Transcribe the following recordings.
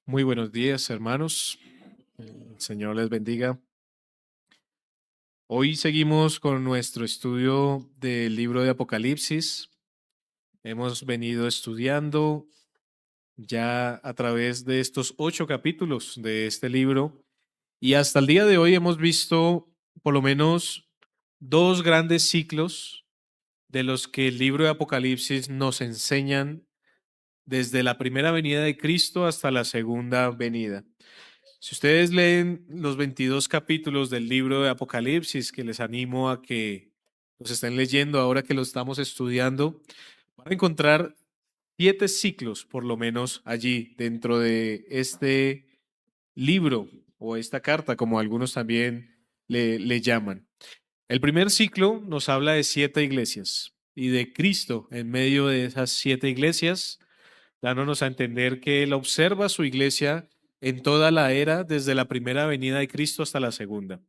Muy buenos días, hermanos. El Señor les bendiga. Hoy seguimos con nuestro estudio del libro de Apocalipsis. Hemos venido estudiando ya a través de estos 8 capítulos de este libro y hasta el día de hoy hemos visto por lo menos dos grandes ciclos de los que el libro de Apocalipsis nos enseñan desde la primera venida de Cristo hasta la segunda venida. Si ustedes leen los 22 capítulos del libro de Apocalipsis, que les animo a que los estén leyendo ahora que lo estamos estudiando, van a encontrar 7 ciclos, por lo menos, allí dentro de este libro o esta carta, como algunos también le llaman. El primer ciclo nos habla de 7 iglesias y de Cristo en medio de esas 7 iglesias, dándonos a entender que Él observa su iglesia en toda la era, desde la primera venida de Cristo hasta la segunda.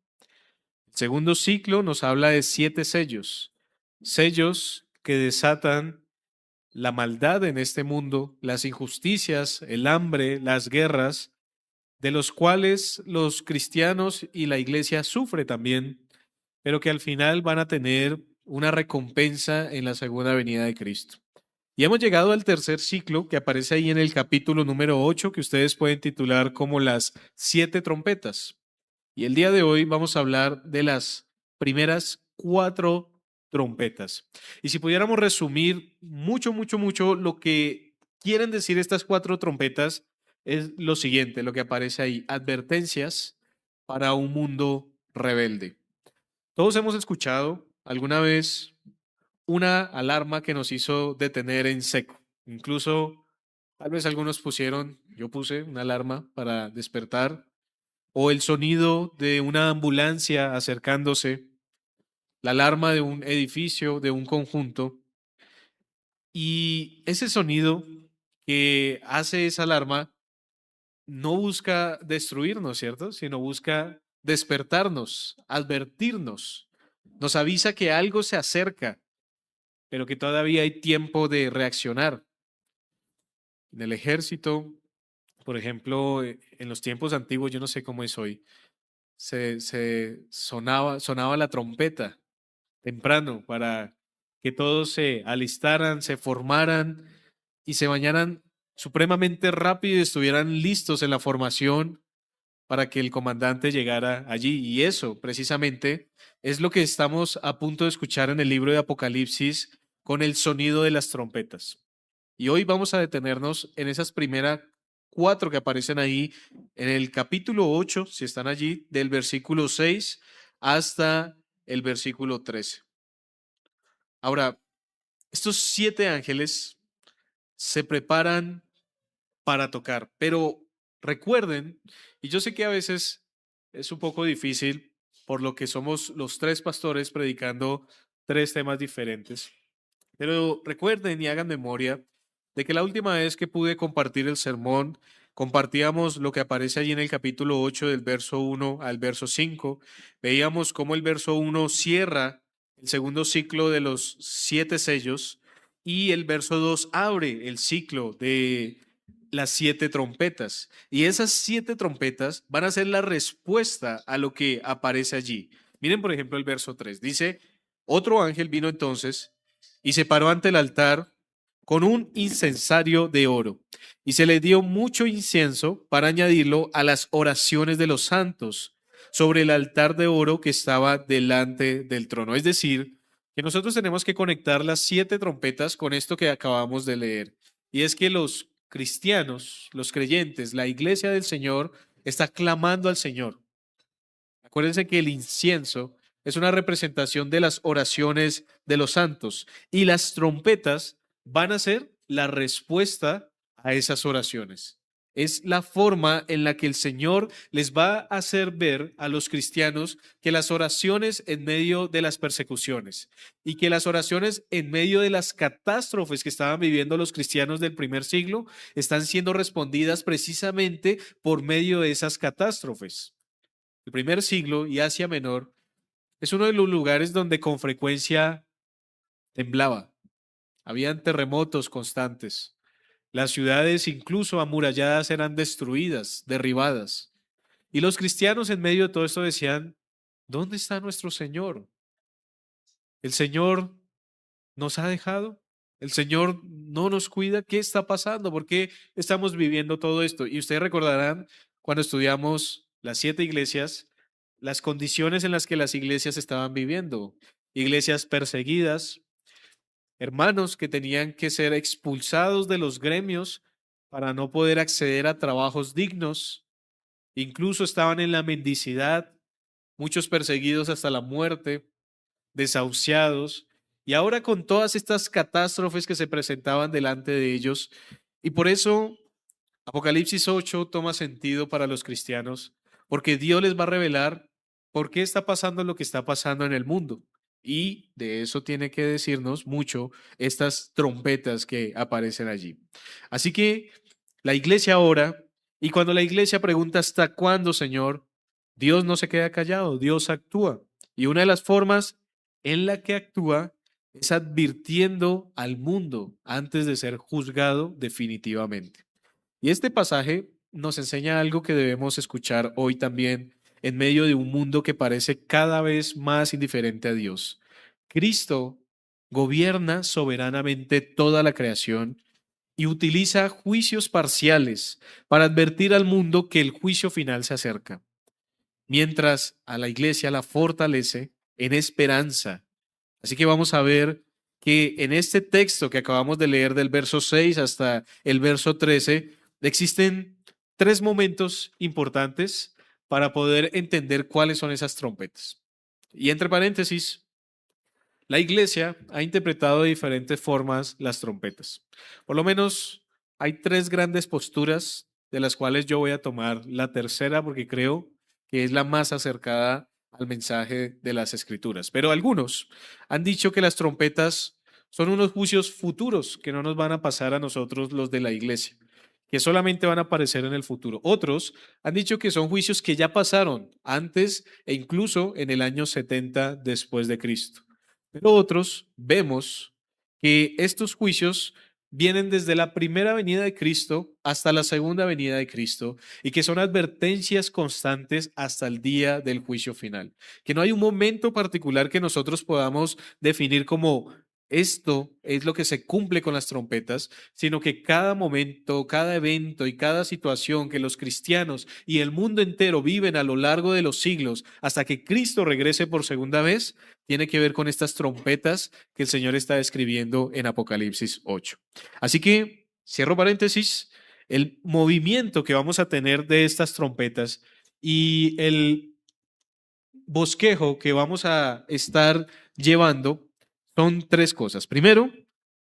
El segundo ciclo nos habla de 7 sellos, sellos que desatan la maldad en este mundo, las injusticias, el hambre, las guerras, de los cuales los cristianos y la iglesia sufre también, pero que al final van a tener una recompensa en la segunda venida de Cristo. Y hemos llegado al tercer ciclo que aparece ahí en el capítulo número 8, que ustedes pueden titular como las 7 trompetas. Y el día de hoy vamos a hablar de las primeras 4 trompetas. Y si pudiéramos resumir mucho lo que quieren decir estas 4 trompetas, es lo siguiente, lo que aparece ahí: advertencias para un mundo rebelde. Todos hemos escuchado alguna vez una alarma que nos hizo detener en seco. Incluso, tal vez algunos pusieron, yo puse una alarma para despertar, o el sonido de una ambulancia acercándose, la alarma de un edificio, de un conjunto. Y ese sonido que hace esa alarma no busca destruirnos, ¿cierto? Sino busca despertarnos, advertirnos. Nos avisa que algo se acerca, pero que todavía hay tiempo de reaccionar. En el ejército, por ejemplo, en los tiempos antiguos, yo no sé cómo es hoy, se sonaba la trompeta temprano para que todos se alistaran, se formaran y se bañaran supremamente rápido y estuvieran listos en la formación para que el comandante llegara allí. Y eso, precisamente, es lo que estamos a punto de escuchar en el libro de Apocalipsis con el sonido de las trompetas. Y hoy vamos a detenernos en esas primeras 4 que aparecen ahí en el capítulo 8, si están allí, del versículo 6 hasta el versículo 13. Ahora, estos 7 ángeles se preparan para tocar, pero recuerden, y yo sé que a veces es un poco difícil por lo que somos los 3 pastores predicando 3 temas diferentes, pero recuerden y hagan memoria de que la última vez que pude compartir el sermón, compartíamos lo que aparece allí en el capítulo 8 del verso 1 al verso 5. Veíamos cómo el verso 1 cierra el segundo ciclo de los 7 sellos y el verso 2 abre el ciclo de las 7 trompetas. Y esas 7 trompetas van a ser la respuesta a lo que aparece allí. Miren, por ejemplo, el verso 3. Dice: otro ángel vino entonces y se paró ante el altar con un incensario de oro, y se le dio mucho incienso para añadirlo a las oraciones de los santos sobre el altar de oro que estaba delante del trono. Es decir, que nosotros tenemos que conectar las 7 trompetas con esto que acabamos de leer. Y es que los cristianos, los creyentes, la iglesia del Señor está clamando al Señor. Acuérdense que el incienso es una representación de las oraciones de los santos y las trompetas van a ser la respuesta a esas oraciones. Es la forma en la que el Señor les va a hacer ver a los cristianos que las oraciones en medio de las persecuciones y que las oraciones en medio de las catástrofes que estaban viviendo los cristianos del primer siglo están siendo respondidas precisamente por medio de esas catástrofes. El primer siglo y Asia Menor es uno de los lugares donde con frecuencia temblaba. Habían terremotos constantes. Las ciudades, incluso amuralladas, eran destruidas, derribadas. Y los cristianos en medio de todo esto decían, ¿dónde está nuestro Señor? ¿El Señor nos ha dejado? ¿El Señor no nos cuida? ¿Qué está pasando? ¿Por qué estamos viviendo todo esto? Y ustedes recordarán cuando estudiamos las 7 iglesias, las condiciones en las que las iglesias estaban viviendo. Iglesias perseguidas, hermanos que tenían que ser expulsados de los gremios para no poder acceder a trabajos dignos, incluso estaban en la mendicidad, muchos perseguidos hasta la muerte, desahuciados, y ahora con todas estas catástrofes que se presentaban delante de ellos, y por eso Apocalipsis 8 toma sentido para los cristianos, porque Dios les va a revelar por qué está pasando lo que está pasando en el mundo. Y de eso tiene que decirnos mucho estas trompetas que aparecen allí. Así que la iglesia ora, y cuando la iglesia pregunta ¿hasta cuándo, Señor? Dios no se queda callado, Dios actúa. Y una de las formas en la que actúa es advirtiendo al mundo antes de ser juzgado definitivamente. Y este pasaje nos enseña algo que debemos escuchar hoy también en medio de un mundo que parece cada vez más indiferente a Dios. Cristo gobierna soberanamente toda la creación y utiliza juicios parciales para advertir al mundo que el juicio final se acerca, mientras a la iglesia la fortalece en esperanza. Así que vamos a ver que en este texto que acabamos de leer del verso 6 hasta el verso 13, existen 3 momentos importantes para poder entender cuáles son esas trompetas. Y entre paréntesis, la iglesia ha interpretado de diferentes formas las trompetas. Por lo menos hay 3 grandes posturas de las cuales yo voy a tomar la tercera porque creo que es la más acercada al mensaje de las escrituras. Pero algunos han dicho que las trompetas son unos juicios futuros que no nos van a pasar a nosotros los de la iglesia, que solamente van a aparecer en el futuro. Otros han dicho que son juicios que ya pasaron antes e incluso en el año 70 después de Cristo. Pero otros vemos que estos juicios vienen desde la primera venida de Cristo hasta la segunda venida de Cristo y que son advertencias constantes hasta el día del juicio final. Que no hay un momento particular que nosotros podamos definir como esto es lo que se cumple con las trompetas, sino que cada momento, cada evento y cada situación que los cristianos y el mundo entero viven a lo largo de los siglos hasta que Cristo regrese por segunda vez, tiene que ver con estas trompetas que el Señor está describiendo en Apocalipsis 8. Así que, cierro paréntesis, el movimiento que vamos a tener de estas trompetas y el bosquejo que vamos a estar llevando son 3 cosas. Primero,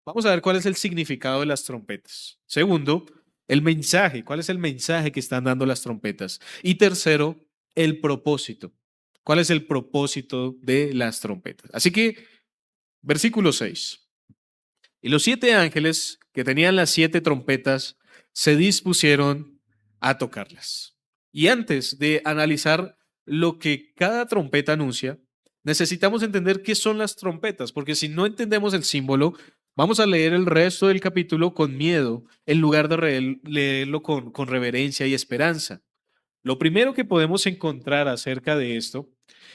vamos a ver cuál es el significado de las trompetas. Segundo, el mensaje, cuál es el mensaje que están dando las trompetas. Y tercero, el propósito. ¿Cuál es el propósito de las trompetas? Así que, versículo 6. Y los 7 ángeles que tenían las 7 trompetas se dispusieron a tocarlas. Y antes de analizar lo que cada trompeta anuncia, necesitamos entender qué son las trompetas, porque si no entendemos el símbolo, vamos a leer el resto del capítulo con miedo en lugar de leerlo con reverencia y esperanza. Lo primero que podemos encontrar acerca de esto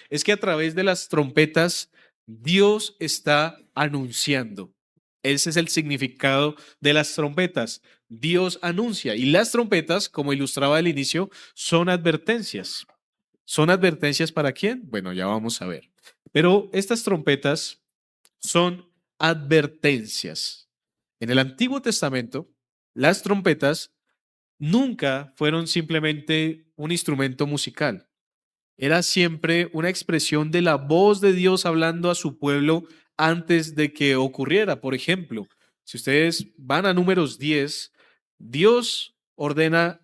es que a través de las trompetas Dios está anunciando. Ese es el significado de las trompetas. Dios anuncia y las trompetas, como ilustraba al inicio, son advertencias. ¿Son advertencias para quién? Bueno, ya vamos a ver. Pero estas trompetas son advertencias. En el Antiguo Testamento, las trompetas nunca fueron simplemente un instrumento musical. Era siempre una expresión de la voz de Dios hablando a su pueblo antes de que ocurriera. Por ejemplo, si ustedes van a Números 10, Dios ordena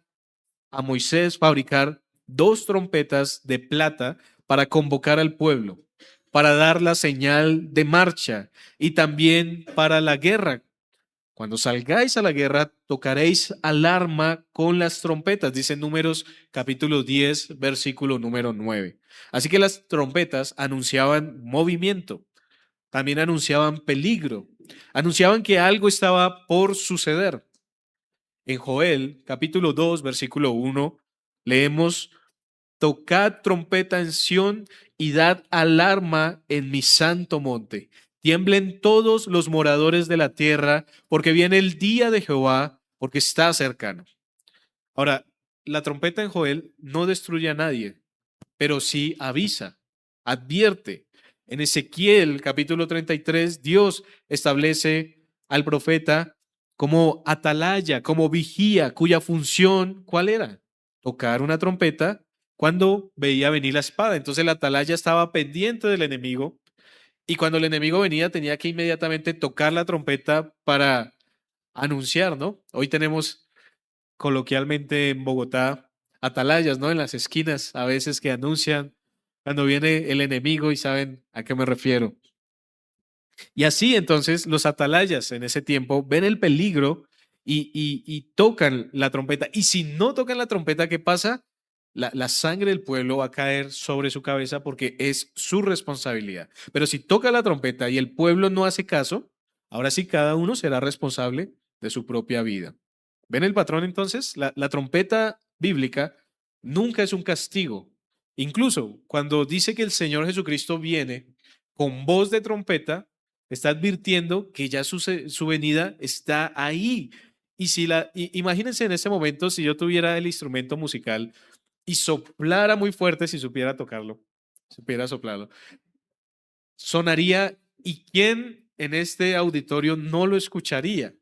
a Moisés fabricar 2 trompetas de plata para convocar al pueblo, para dar la señal de marcha y también para la guerra. Cuando salgáis a la guerra, tocaréis alarma con las trompetas, dice Números capítulo 10, versículo número 9. Así que las trompetas anunciaban movimiento, también anunciaban peligro, anunciaban que algo estaba por suceder. En Joel, capítulo 2, versículo 1, leemos: tocad trompeta en Sión y dad alarma en mi santo monte. Tiemblen todos los moradores de la tierra, porque viene el día de Jehová, porque está cercano. Ahora, la trompeta en Joel no destruye a nadie, pero sí avisa, advierte. En Ezequiel capítulo 33, Dios establece al profeta como atalaya, como vigía, cuya función, ¿cuál era? Tocar una trompeta cuando veía venir la espada. Entonces la atalaya estaba pendiente del enemigo y cuando el enemigo venía tenía que inmediatamente tocar la trompeta para anunciar, ¿no? Hoy tenemos coloquialmente en Bogotá, atalayas, ¿no? En las esquinas, a veces que anuncian cuando viene el enemigo y saben a qué me refiero. Y así entonces los atalayas en ese tiempo ven el peligro y tocan la trompeta. Y si no tocan la trompeta, ¿qué pasa? La sangre del pueblo va a caer sobre su cabeza porque es su responsabilidad. Pero si toca la trompeta y el pueblo no hace caso, ahora sí cada uno será responsable de su propia vida. ¿Ven el patrón entonces? La trompeta bíblica nunca es un castigo. Incluso cuando dice que el Señor Jesucristo viene con voz de trompeta, está advirtiendo que ya su venida está ahí. Y si imagínense en ese momento si yo tuviera el instrumento musical y soplara muy fuerte si supiera tocarlo, supiera soplarlo, sonaría y quién en este auditorio no lo escucharía.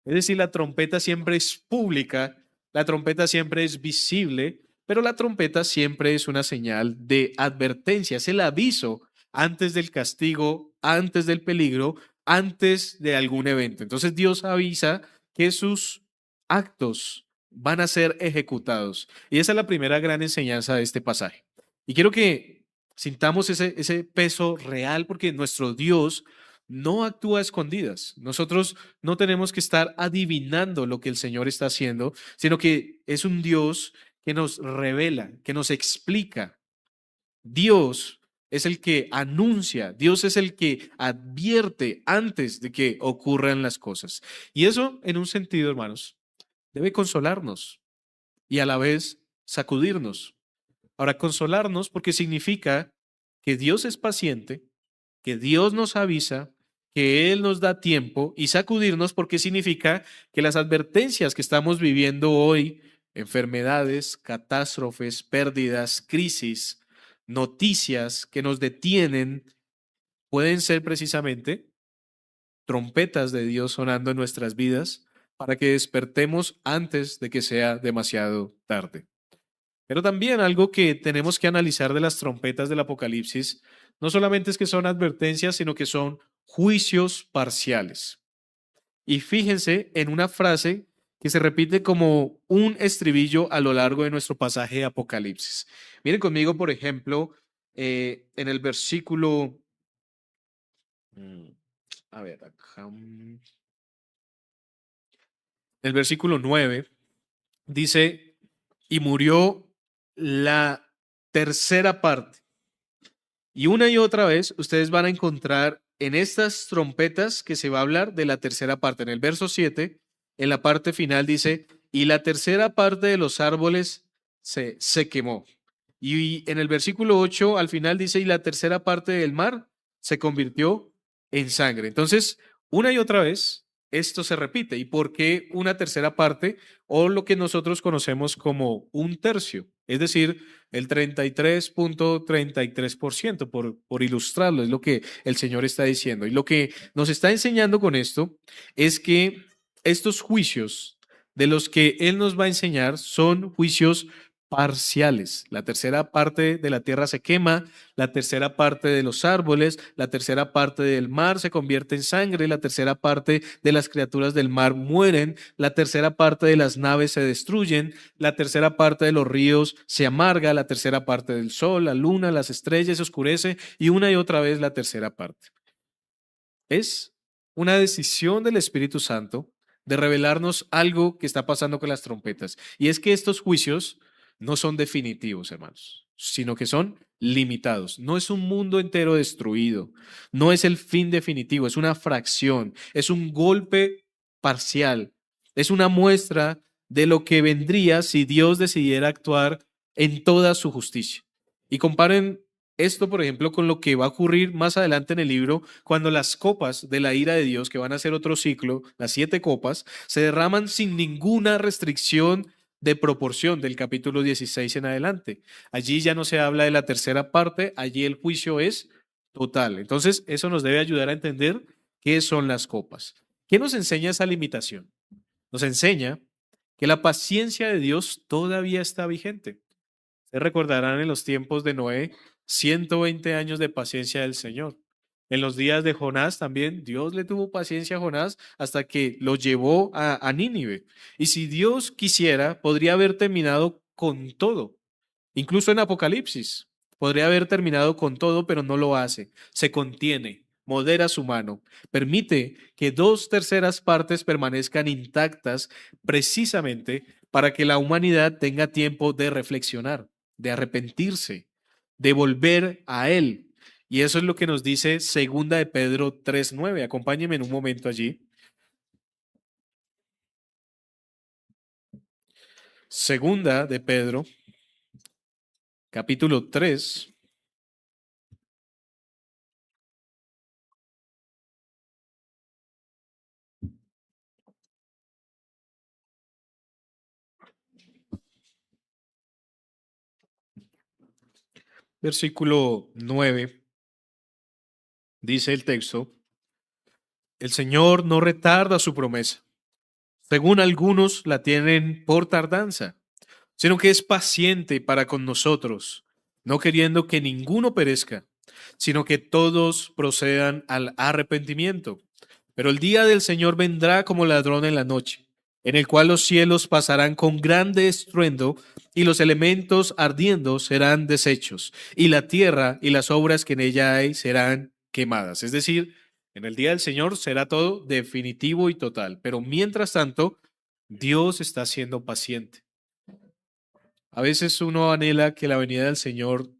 Es decir, la trompeta siempre es pública, la trompeta siempre es visible, pero la trompeta siempre es una señal de advertencia, es el aviso antes del castigo, antes del peligro, antes de algún evento. Entonces Dios avisa que sus actos van a ser ejecutados. Y esa es la primera gran enseñanza de este pasaje. Y quiero que sintamos ese peso real porque nuestro Dios no actúa a escondidas. Nosotros no tenemos que estar adivinando lo que el Señor está haciendo, sino que es un Dios que nos revela, que nos explica. Dios es el que anuncia, Dios es el que advierte antes de que ocurran las cosas. Y eso, en un sentido, hermanos, debe consolarnos y a la vez sacudirnos. Ahora, consolarnos porque significa que Dios es paciente, que Dios nos avisa, que Él nos da tiempo y sacudirnos porque significa que las advertencias que estamos viviendo hoy, enfermedades, catástrofes, pérdidas, crisis, noticias que nos detienen, pueden ser precisamente trompetas de Dios sonando en nuestras vidas para que despertemos antes de que sea demasiado tarde. Pero también algo que tenemos que analizar de las trompetas del Apocalipsis, no solamente es que son advertencias, sino que son juicios parciales. Y fíjense en una frase que se repite como un estribillo a lo largo de nuestro pasaje de Apocalipsis. Miren conmigo, por ejemplo, en el versículo, mm, a ver, acá, el versículo 9 dice, y murió la tercera parte. Y una y otra vez ustedes van a encontrar en estas trompetas que se va a hablar de la tercera parte. En el verso 7, en la parte final dice, y la tercera parte de los árboles se quemó. Y en el versículo 8 al final dice, y la tercera parte del mar se convirtió en sangre. Entonces, una y otra vez, esto se repite. ¿Y por qué una tercera parte o lo que nosotros conocemos como un tercio? Es decir, el 33.33%, por ilustrarlo, es lo que el Señor está diciendo. Y lo que nos está enseñando con esto es que estos juicios de los que Él nos va a enseñar son juicios parciales. La tercera parte de la tierra se quema, la tercera parte de los árboles, la tercera parte del mar se convierte en sangre, la tercera parte de las criaturas del mar mueren, la tercera parte de las naves se destruyen, la tercera parte de los ríos se amarga, la tercera parte del sol, la luna, las estrellas se oscurece y una y otra vez la tercera parte. Es una decisión del Espíritu Santo de revelarnos algo que está pasando con las trompetas. Y es que estos juicios no son definitivos, hermanos, sino que son limitados. No es un mundo entero destruido, no es el fin definitivo, es una fracción, es un golpe parcial, es una muestra de lo que vendría si Dios decidiera actuar en toda su justicia. Y comparen esto, por ejemplo, con lo que va a ocurrir más adelante en el libro, cuando las copas de la ira de Dios, que van a ser otro ciclo, las 7 copas, se derraman sin ninguna restricción de proporción del capítulo 16 en adelante. Allí ya no se habla de la tercera parte, allí el juicio es total. Entonces, eso nos debe ayudar a entender qué son las copas. ¿Qué nos enseña esa limitación? Nos enseña que la paciencia de Dios todavía está vigente. Se recordarán en los tiempos de Noé 120 años de paciencia del Señor. En los días de Jonás también Dios le tuvo paciencia a Jonás hasta que lo llevó a Nínive. Y si Dios quisiera, podría haber terminado con todo. Incluso en Apocalipsis podría haber terminado con todo, pero no lo hace. Se contiene, modera su mano, permite que 2/3 partes permanezcan intactas precisamente para que la humanidad tenga tiempo de reflexionar, de arrepentirse, de volver a Él. Y eso es lo que nos dice Segunda de Pedro 3:9. Acompáñenme en un momento allí. Segunda de Pedro, capítulo 3, versículo 9. Dice el texto: el Señor no retarda su promesa, según algunos la tienen por tardanza, sino que es paciente para con nosotros, no queriendo que ninguno perezca, sino que todos procedan al arrepentimiento. Pero el día del Señor vendrá como ladrón en la noche, en el cual los cielos pasarán con grande estruendo y los elementos ardiendo serán deshechos, y la tierra y las obras que en ella hay serán quemadas. Es decir, en el día del Señor será todo definitivo y total, pero mientras tanto, Dios está siendo paciente. A veces uno anhela que la venida del Señor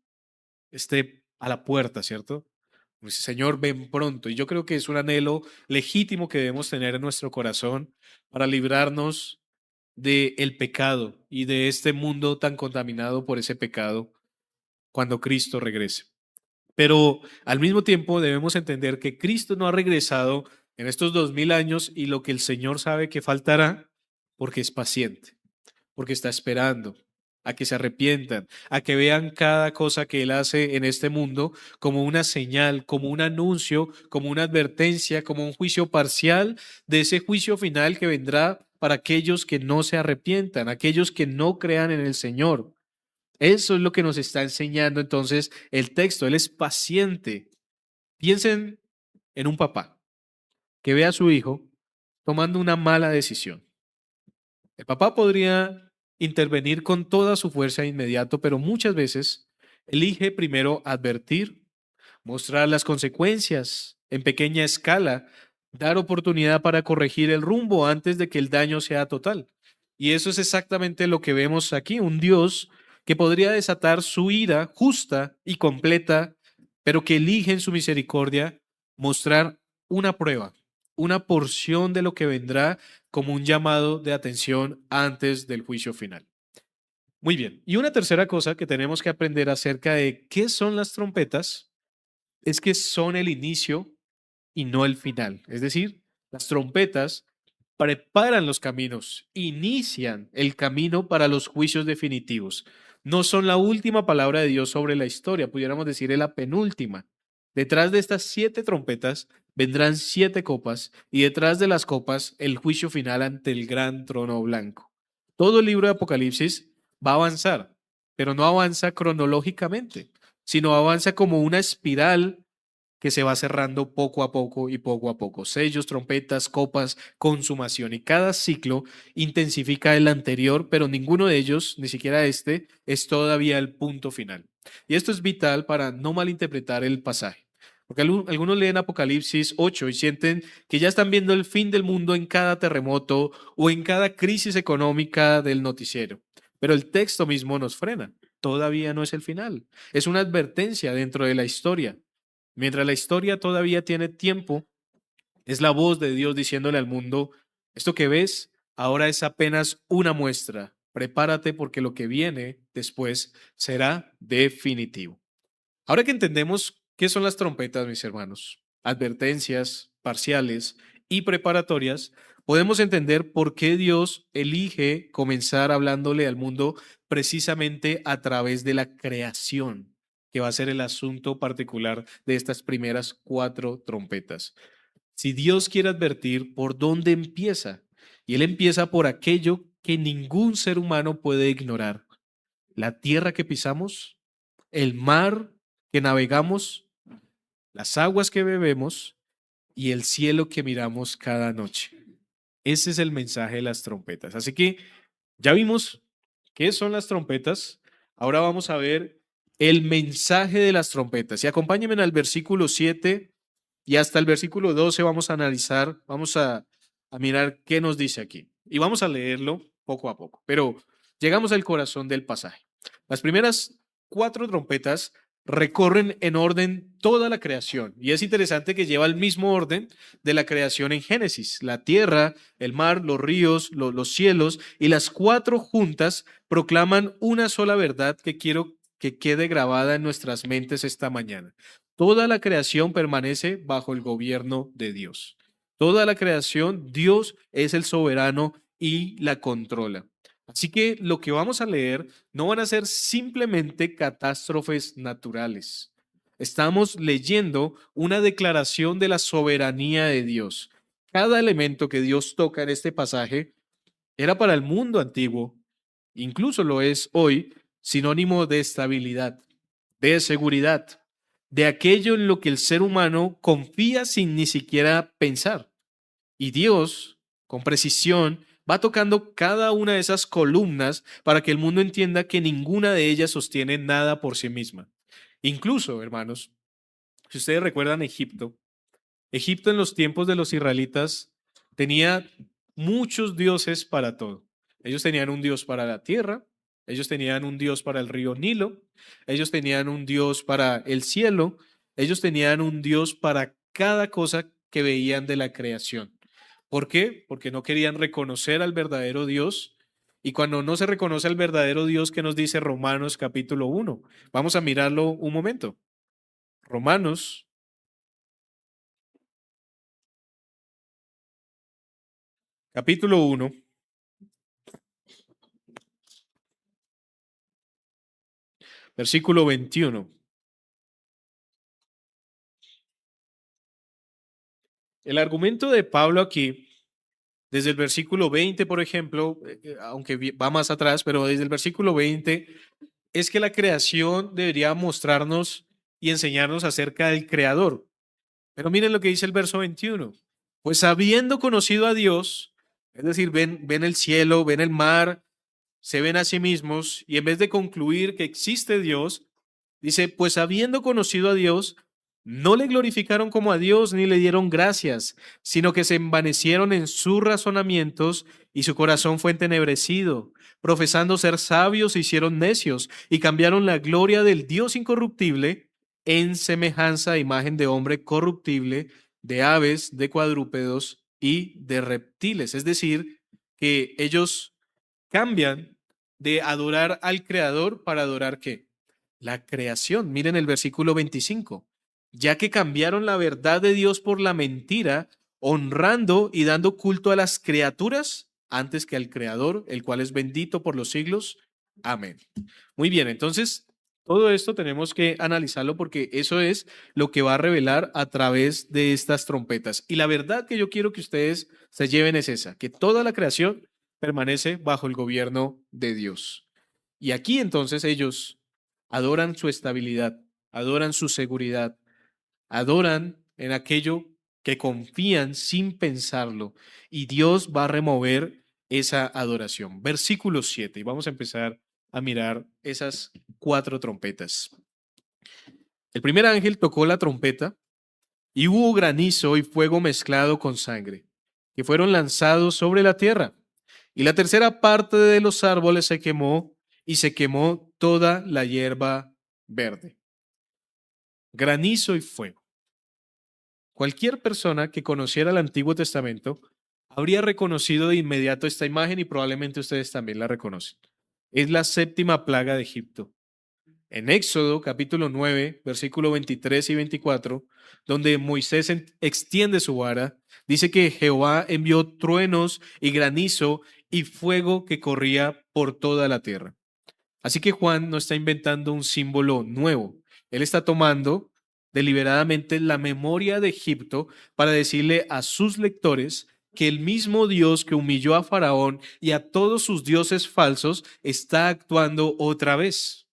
esté a la puerta, ¿cierto? Dice, Señor, ven pronto. Y yo creo que es un anhelo legítimo que debemos tener en nuestro corazón para librarnos del pecado y de este mundo tan contaminado por ese pecado cuando Cristo regrese. Pero al mismo tiempo debemos entender que Cristo no ha regresado en estos 2000 años y lo que el Señor sabe que faltará porque es paciente, porque está esperando a que se arrepientan, a que vean cada cosa que Él hace en este mundo como una señal, como un anuncio, como una advertencia, como un juicio parcial de ese juicio final que vendrá para aquellos que no se arrepientan, aquellos que no crean en el Señor. Eso es lo que nos está enseñando entonces el texto. Él es paciente. Piensen en un papá que ve a su hijo tomando una mala decisión. El papá podría intervenir con toda su fuerza de inmediato, pero muchas veces elige primero advertir, mostrar las consecuencias en pequeña escala, dar oportunidad para corregir el rumbo antes de que el daño sea total. Y eso es exactamente lo que vemos aquí, un Dios que podría desatar su ira justa y completa, pero que elige en su misericordia mostrar una prueba, una porción de lo que vendrá como un llamado de atención antes del juicio final. Muy bien, y una tercera cosa que tenemos que aprender acerca de qué son las trompetas es que son el inicio y no el final. Es decir, las trompetas preparan los caminos, inician el camino para los juicios definitivos. No son la última palabra de Dios sobre la historia, pudiéramos decir es la penúltima. Detrás de estas 7 trompetas vendrán 7 copas y detrás de las copas el juicio final ante el gran trono blanco. Todo el libro de Apocalipsis va a avanzar, pero no avanza cronológicamente, sino avanza como una espiral que se va cerrando poco a poco y poco a poco. Sellos, trompetas, copas, consumación. Y cada ciclo intensifica el anterior, pero ninguno de ellos, ni siquiera este, es todavía el punto final. Y esto es vital para no malinterpretar el pasaje. Porque algunos leen Apocalipsis 8 y sienten que ya están viendo el fin del mundo en cada terremoto o en cada crisis económica del noticiero. Pero el texto mismo nos frena. Todavía no es el final. Es una advertencia dentro de la historia. Mientras la historia todavía tiene tiempo, es la voz de Dios diciéndole al mundo, esto que ves Ahora es apenas una muestra. Prepárate porque lo que viene después será definitivo. Ahora que entendemos qué son las trompetas, mis hermanos, advertencias, parciales y preparatorias, podemos entender por qué Dios elige comenzar hablándole al mundo precisamente a través de la creación, que va a ser el asunto particular de estas primeras cuatro trompetas. Si Dios quiere advertir, ¿por dónde empieza? Y Él empieza por aquello que ningún ser humano puede ignorar: la tierra que pisamos, el mar que navegamos, las aguas que bebemos y el cielo que miramos cada noche. Ese es el mensaje de las trompetas. Así que ya vimos qué son las trompetas. Ahora vamos a ver el mensaje de las trompetas. Y acompáñenme al versículo 7 y hasta el versículo 12 vamos a analizar, vamos a mirar qué nos dice aquí. Y vamos a leerlo poco a poco. Pero llegamos al corazón del pasaje. Las primeras cuatro trompetas recorren en orden toda la creación. Y es interesante que lleva el mismo orden de la creación en Génesis: la tierra, el mar, los ríos, los cielos, y las cuatro juntas proclaman una sola verdad que quiero que quede grabada en nuestras mentes esta mañana. Toda la creación permanece bajo el gobierno de Dios. Toda la creación, Dios es el soberano y la controla. Así que lo que vamos a leer no van a ser simplemente catástrofes naturales. Estamos leyendo una declaración de la soberanía de Dios. Cada elemento que Dios toca en este pasaje era para el mundo antiguo, incluso lo es hoy, sinónimo de estabilidad, de seguridad, de aquello en lo que el ser humano confía sin ni siquiera pensar. Y Dios, con precisión, va tocando cada una de esas columnas para que el mundo entienda que ninguna de ellas sostiene nada por sí misma. Incluso, hermanos, si ustedes recuerdan Egipto, Egipto en los tiempos de los israelitas tenía muchos dioses para todo. Ellos tenían un dios para la tierra, ellos tenían un dios para el río Nilo, ellos tenían un dios para el cielo, ellos tenían un dios para cada cosa que veían de la creación. ¿Por qué? Porque no querían reconocer al verdadero Dios. Y cuando no se reconoce al verdadero Dios, ¿qué nos dice Romanos capítulo 1? Vamos a mirarlo un momento. Romanos capítulo 1. Versículo 21. El argumento de Pablo aquí, desde el versículo 20, por ejemplo, aunque va más atrás, pero desde el versículo 20, es que la creación debería mostrarnos y enseñarnos acerca del Creador. Pero miren lo que dice el verso 21. Pues habiendo conocido a Dios, es decir, ven el cielo, ven el mar, se ven a sí mismos, y en vez de concluir que existe Dios, dice: pues habiendo conocido a Dios, no le glorificaron como a Dios ni le dieron gracias, sino que se envanecieron en sus razonamientos y su corazón fue entenebrecido. Profesando ser sabios, se hicieron necios y cambiaron la gloria del Dios incorruptible en semejanza a imagen de hombre corruptible, de aves, de cuadrúpedos y de reptiles. Es decir, que ellos cambian de adorar al Creador para adorar ¿qué? La creación. Miren el versículo 25. Ya que cambiaron la verdad de Dios por la mentira, honrando y dando culto a las criaturas antes que al Creador, el cual es bendito por los siglos. Amén. Muy bien, entonces todo esto tenemos que analizarlo porque eso es lo que va a revelar a través de estas trompetas. Y la verdad que yo quiero que ustedes se lleven es esa: que toda la creación permanece bajo el gobierno de Dios. Y aquí entonces ellos adoran su estabilidad, adoran su seguridad, adoran en aquello que confían sin pensarlo. Y Dios va a remover esa adoración. Versículo 7. Y vamos a empezar a mirar esas cuatro trompetas. El primer ángel tocó la trompeta y hubo granizo y fuego mezclado con sangre, que fueron lanzados sobre la tierra. Y la tercera parte de los árboles se quemó y se quemó toda la hierba verde. Granizo y fuego. Cualquier persona que conociera el Antiguo Testamento habría reconocido de inmediato esta imagen y probablemente ustedes también la reconocen. Es la séptima plaga de Egipto. En Éxodo capítulo 9, versículo 23 y 24, donde Moisés extiende su vara, dice que Jehová envió truenos y granizo y fuego que corría por toda la tierra. Así que Juan no está inventando un símbolo nuevo. Él está tomando deliberadamente la memoria de Egipto para decirle a sus lectores que el mismo Dios que humilló a Faraón y a todos sus dioses falsos está actuando otra vez.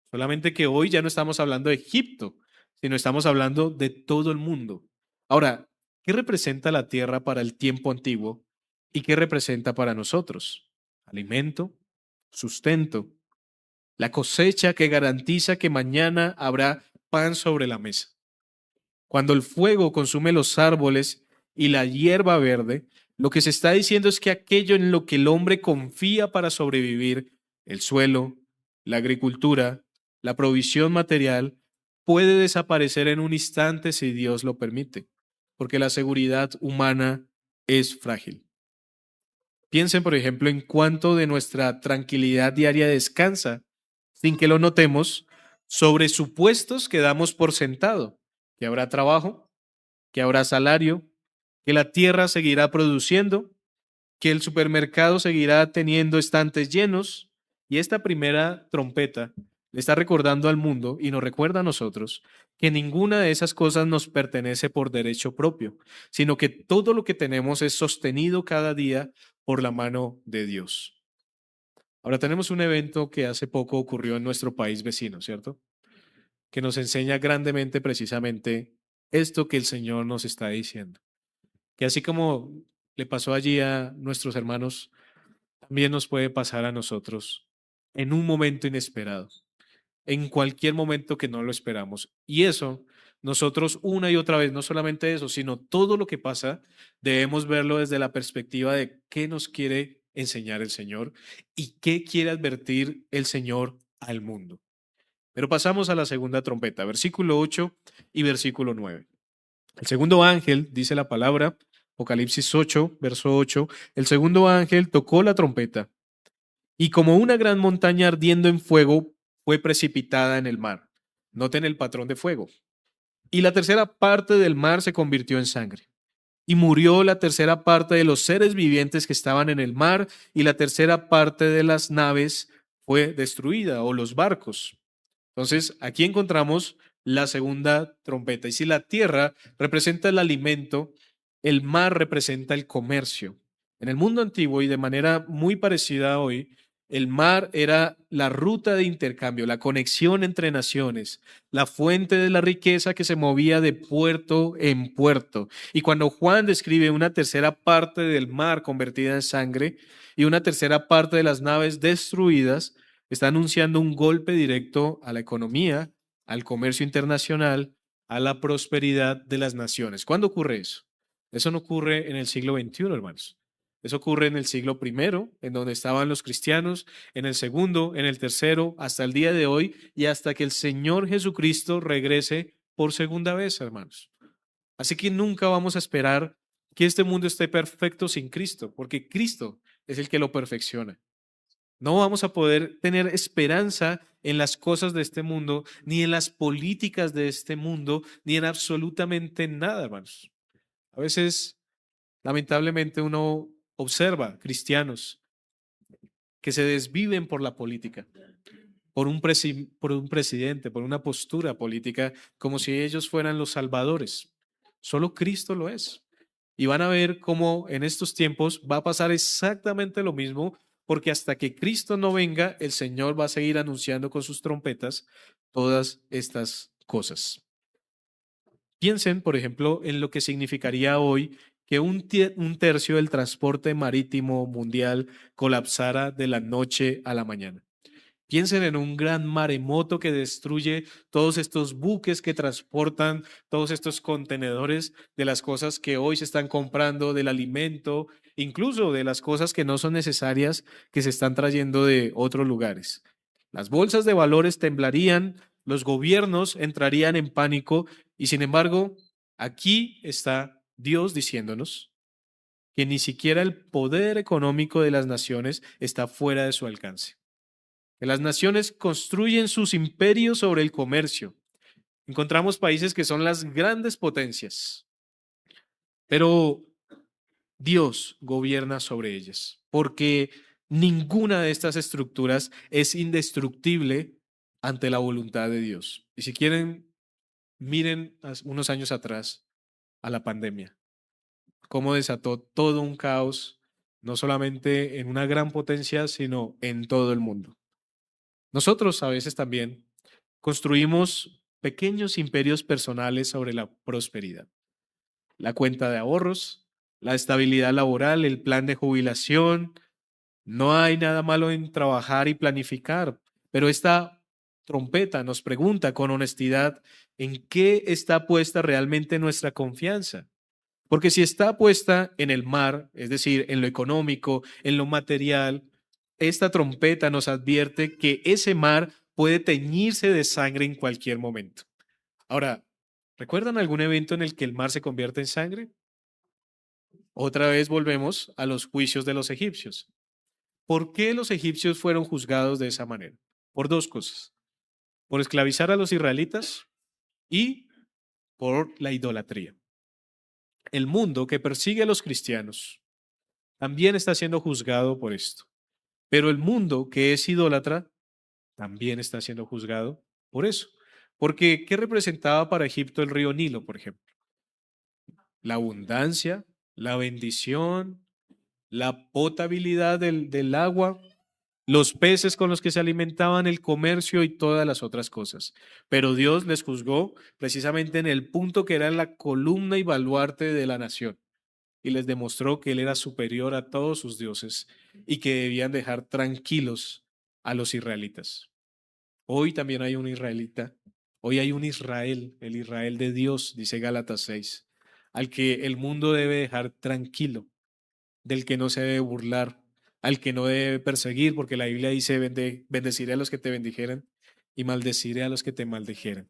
Solamente que hoy ya no estamos hablando de Egipto, sino estamos hablando de todo el mundo. Ahora, ¿qué representa la tierra para el tiempo antiguo y qué representa para nosotros? Alimento, sustento, la cosecha que garantiza que mañana habrá pan sobre la mesa. Cuando el fuego consume los árboles y la hierba verde, lo que se está diciendo es que aquello en lo que el hombre confía para sobrevivir, el suelo, la agricultura, la provisión material, puede desaparecer en un instante si Dios lo permite, porque la seguridad humana es frágil. Piensen, por ejemplo, en cuánto de nuestra tranquilidad diaria descansa, sin que lo notemos, sobre supuestos que damos por sentado, que habrá trabajo, que habrá salario, que la tierra seguirá produciendo, que el supermercado seguirá teniendo estantes llenos. Y esta primera trompeta le está recordando al mundo y nos recuerda a nosotros que ninguna de esas cosas nos pertenece por derecho propio, sino que todo lo que tenemos es sostenido cada día por la mano de Dios. Ahora tenemos un evento que hace poco ocurrió en nuestro país vecino, ¿cierto? Que nos enseña grandemente precisamente esto que el Señor nos está diciendo. Que así como le pasó allí a nuestros hermanos, también nos puede pasar a nosotros en un momento inesperado, en cualquier momento que no lo esperamos. Y eso, nosotros una y otra vez, no solamente eso, sino todo lo que pasa, debemos verlo desde la perspectiva de qué nos quiere enseñar el Señor y qué quiere advertir el Señor al mundo. Pero pasamos a la segunda trompeta, versículo 8 y versículo 9. El segundo ángel, dice la palabra, Apocalipsis 8, verso 8, el segundo ángel tocó la trompeta y como una gran montaña ardiendo en fuego fue precipitada en el mar. Noten el patrón de fuego. Y la tercera parte del mar se convirtió en sangre. Y murió la tercera parte de los seres vivientes que estaban en el mar y la tercera parte de las naves fue destruida o los barcos. Entonces, aquí encontramos la segunda trompeta. Y si la tierra representa el alimento, el mar representa el comercio. En el mundo antiguo y de manera muy parecida a hoy, el mar era la ruta de intercambio, la conexión entre naciones, la fuente de la riqueza que se movía de puerto en puerto. Y cuando Juan describe una tercera parte del mar convertida en sangre y una tercera parte de las naves destruidas, está anunciando un golpe directo a la economía, al comercio internacional, a la prosperidad de las naciones. ¿Cuándo ocurre eso? Eso no ocurre en el siglo XXI, hermanos. Eso ocurre en el siglo primero, en donde estaban los cristianos, en el segundo, en el tercero, hasta el día de hoy y hasta que el Señor Jesucristo regrese por segunda vez, hermanos. Así que nunca vamos a esperar que este mundo esté perfecto sin Cristo, porque Cristo es el que lo perfecciona. No vamos a poder tener esperanza en las cosas de este mundo, ni en las políticas de este mundo, ni en absolutamente nada, hermanos. A veces, lamentablemente, uno observa cristianos que se desviven por la política, por un presidente, por una postura política, como si ellos fueran los salvadores. Solo Cristo lo es. Y van a ver cómo en estos tiempos va a pasar exactamente lo mismo, porque hasta que Cristo no venga, el Señor va a seguir anunciando con sus trompetas todas estas cosas. Piensen, por ejemplo, en lo que significaría hoy que un tercio del transporte marítimo mundial colapsara de la noche a la mañana. Piensen en un gran maremoto que destruye todos estos buques que transportan todos estos contenedores de las cosas que hoy se están comprando, del alimento, incluso de las cosas que no son necesarias que se están trayendo de otros lugares. Las bolsas de valores temblarían, los gobiernos entrarían en pánico y sin embargo, aquí está Dios diciéndonos que ni siquiera el poder económico de las naciones está fuera de su alcance. Que las naciones construyen sus imperios sobre el comercio. Encontramos países que son las grandes potencias, pero Dios gobierna sobre ellas, porque ninguna de estas estructuras es indestructible ante la voluntad de Dios. Y si quieren, miren unos años atrás a la pandemia, cómo desató todo un caos, no solamente en una gran potencia, sino en todo el mundo. Nosotros a veces también construimos pequeños imperios personales sobre la prosperidad. La cuenta de ahorros, la estabilidad laboral, el plan de jubilación. No hay nada malo en trabajar y planificar, pero esta trompeta nos pregunta con honestidad en qué está puesta realmente nuestra confianza. Porque si está puesta en el mar, es decir, en lo económico, en lo material, esta trompeta nos advierte que ese mar puede teñirse de sangre en cualquier momento. Ahora, ¿recuerdan algún evento en el que el mar se convierte en sangre? Otra vez volvemos a los juicios de los egipcios. ¿Por qué los egipcios fueron juzgados de esa manera? Por dos cosas. Por esclavizar a los israelitas y por la idolatría. El mundo que persigue a los cristianos también está siendo juzgado por esto. Pero el mundo que es idólatra también está siendo juzgado por eso. Porque, ¿qué representaba para Egipto el río Nilo, por ejemplo? La abundancia, la bendición, la potabilidad del agua, los peces con los que se alimentaban, el comercio y todas las otras cosas. Pero Dios les juzgó precisamente en el punto que era la columna y baluarte de la nación y les demostró que Él era superior a todos sus dioses y que debían dejar tranquilos a los israelitas. Hoy también hay un israelita, hoy hay un Israel, el Israel de Dios, dice Gálatas 6, al que el mundo debe dejar tranquilo, del que no se debe burlar, al que no debe perseguir, porque la Biblia dice, bendeciré a los que te bendijeren y maldeciré a los que te maldijeren.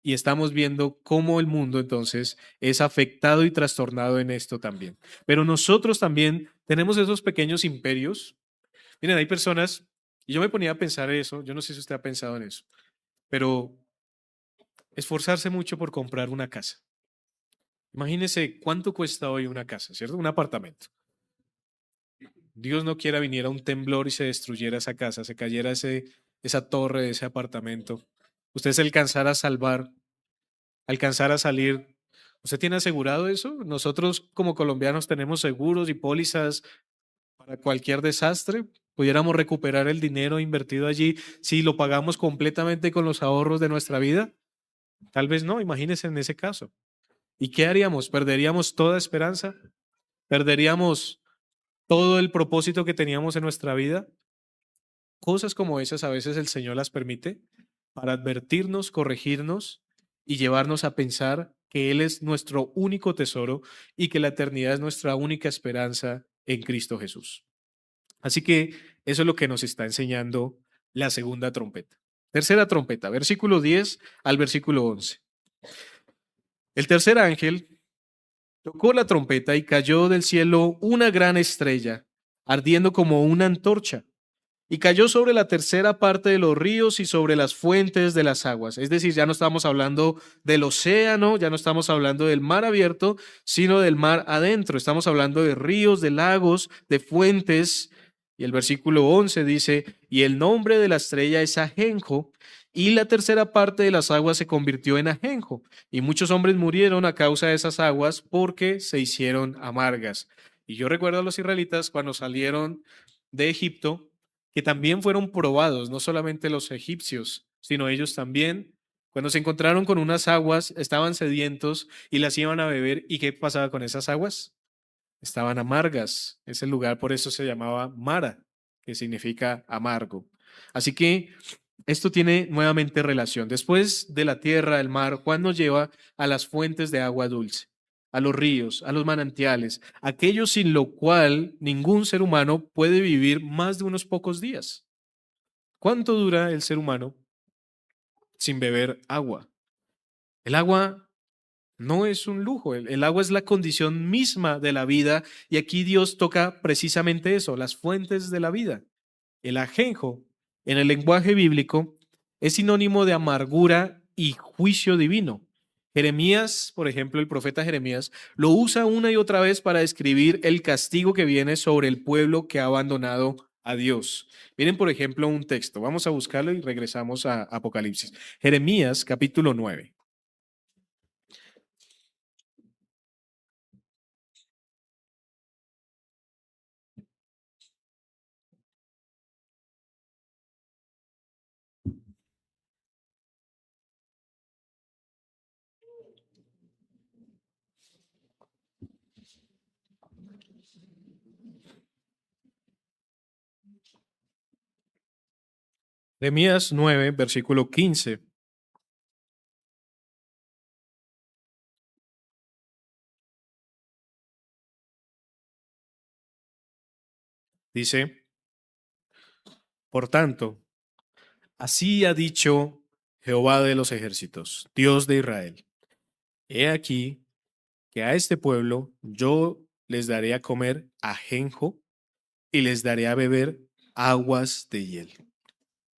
Y estamos viendo cómo el mundo entonces es afectado y trastornado en esto también. Pero nosotros también tenemos esos pequeños imperios. Miren, hay personas, y yo me ponía a pensar eso, yo no sé si usted ha pensado en eso, pero esforzarse mucho por comprar una casa. Imagínese cuánto cuesta hoy una casa, ¿cierto? Un apartamento. Dios no quiera viniera un temblor y se destruyera esa casa, se cayera esa torre de ese apartamento. Usted se alcanzara a salvar, alcanzara a salir. ¿Usted tiene asegurado eso? Nosotros como colombianos tenemos seguros y pólizas para cualquier desastre. ¿Pudiéramos recuperar el dinero invertido allí si lo pagamos completamente con los ahorros de nuestra vida? Tal vez no, imagínese en ese caso. ¿Y qué haríamos? ¿Perderíamos toda esperanza? ¿Perderíamos todo el propósito que teníamos en nuestra vida? Cosas como esas a veces el Señor las permite para advertirnos, corregirnos y llevarnos a pensar que Él es nuestro único tesoro y que la eternidad es nuestra única esperanza en Cristo Jesús. Así que eso es lo que nos está enseñando la segunda trompeta. Tercera trompeta, versículo 10 al versículo 11. El tercer ángel tocó la trompeta y cayó del cielo una gran estrella, ardiendo como una antorcha, y cayó sobre la tercera parte de los ríos y sobre las fuentes de las aguas. Es decir, ya no estamos hablando del océano, ya no estamos hablando del mar abierto, sino del mar adentro. Estamos hablando de ríos, de lagos, de fuentes. Y el versículo 11 dice, y el nombre de la estrella es Ajenjo, y la tercera parte de las aguas se convirtió en ajenjo, y muchos hombres murieron a causa de esas aguas porque se hicieron amargas. Y yo recuerdo a los israelitas cuando salieron de Egipto, que también fueron probados, no solamente los egipcios, sino ellos también. Cuando se encontraron con unas aguas, estaban sedientos y las iban a beber. ¿Y qué pasaba con esas aguas? Estaban amargas. Ese lugar por eso se llamaba Mara, que significa amargo. Así que esto tiene nuevamente relación. Después de la tierra, el mar, Juan nos lleva a las fuentes de agua dulce, a los ríos, a los manantiales, aquello sin lo cual ningún ser humano puede vivir más de unos pocos días. ¿Cuánto dura el ser humano sin beber agua? El agua No es un lujo, el agua es la condición misma de la vida y aquí Dios toca precisamente eso, las fuentes de la vida. El ajenjo, en el lenguaje bíblico, es sinónimo de amargura y juicio divino. Jeremías, por ejemplo, el profeta Jeremías, lo usa una y otra vez para describir el castigo que viene sobre el pueblo que ha abandonado a Dios. Miren, por ejemplo, un texto. Vamos a buscarlo y regresamos a Apocalipsis. Jeremías, capítulo 9. Jeremías 9, versículo 15. Dice, por tanto, así ha dicho Jehová de los ejércitos, Dios de Israel. He aquí que a este pueblo yo les daré a comer ajenjo y les daré a beber aguas de hiel.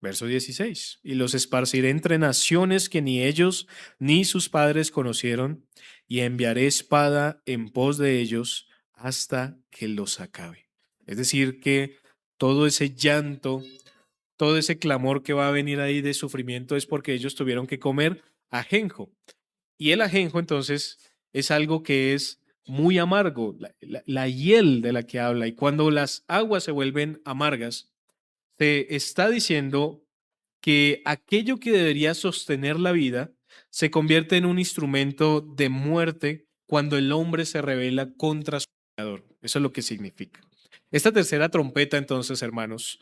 Verso 16. Y los esparciré entre naciones que ni ellos ni sus padres conocieron, y enviaré espada en pos de ellos hasta que los acabe. Es decir, que todo ese llanto, todo ese clamor que va a venir ahí de sufrimiento es porque ellos tuvieron que comer ajenjo. Y el ajenjo entonces es algo que es muy amargo, la hiel de la que habla. Y cuando las aguas se vuelven amargas, se está diciendo que aquello que debería sostener la vida se convierte en un instrumento de muerte cuando el hombre se rebela contra su creador. Eso es lo que significa. Esta tercera trompeta, entonces, hermanos,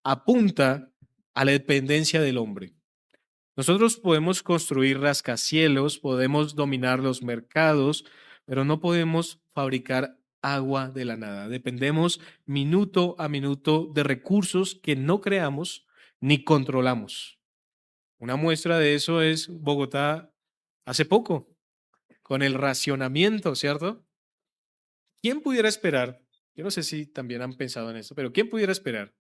apunta a la dependencia del hombre. Nosotros podemos construir rascacielos, podemos dominar los mercados, pero no podemos fabricar agua de la nada. Dependemos minuto a minuto de recursos que no creamos ni controlamos. Una muestra de eso es Bogotá hace poco, con el racionamiento, ¿cierto? ¿Quién pudiera esperar? Yo no sé si también han pensado en esto, pero ¿quién pudiera esperar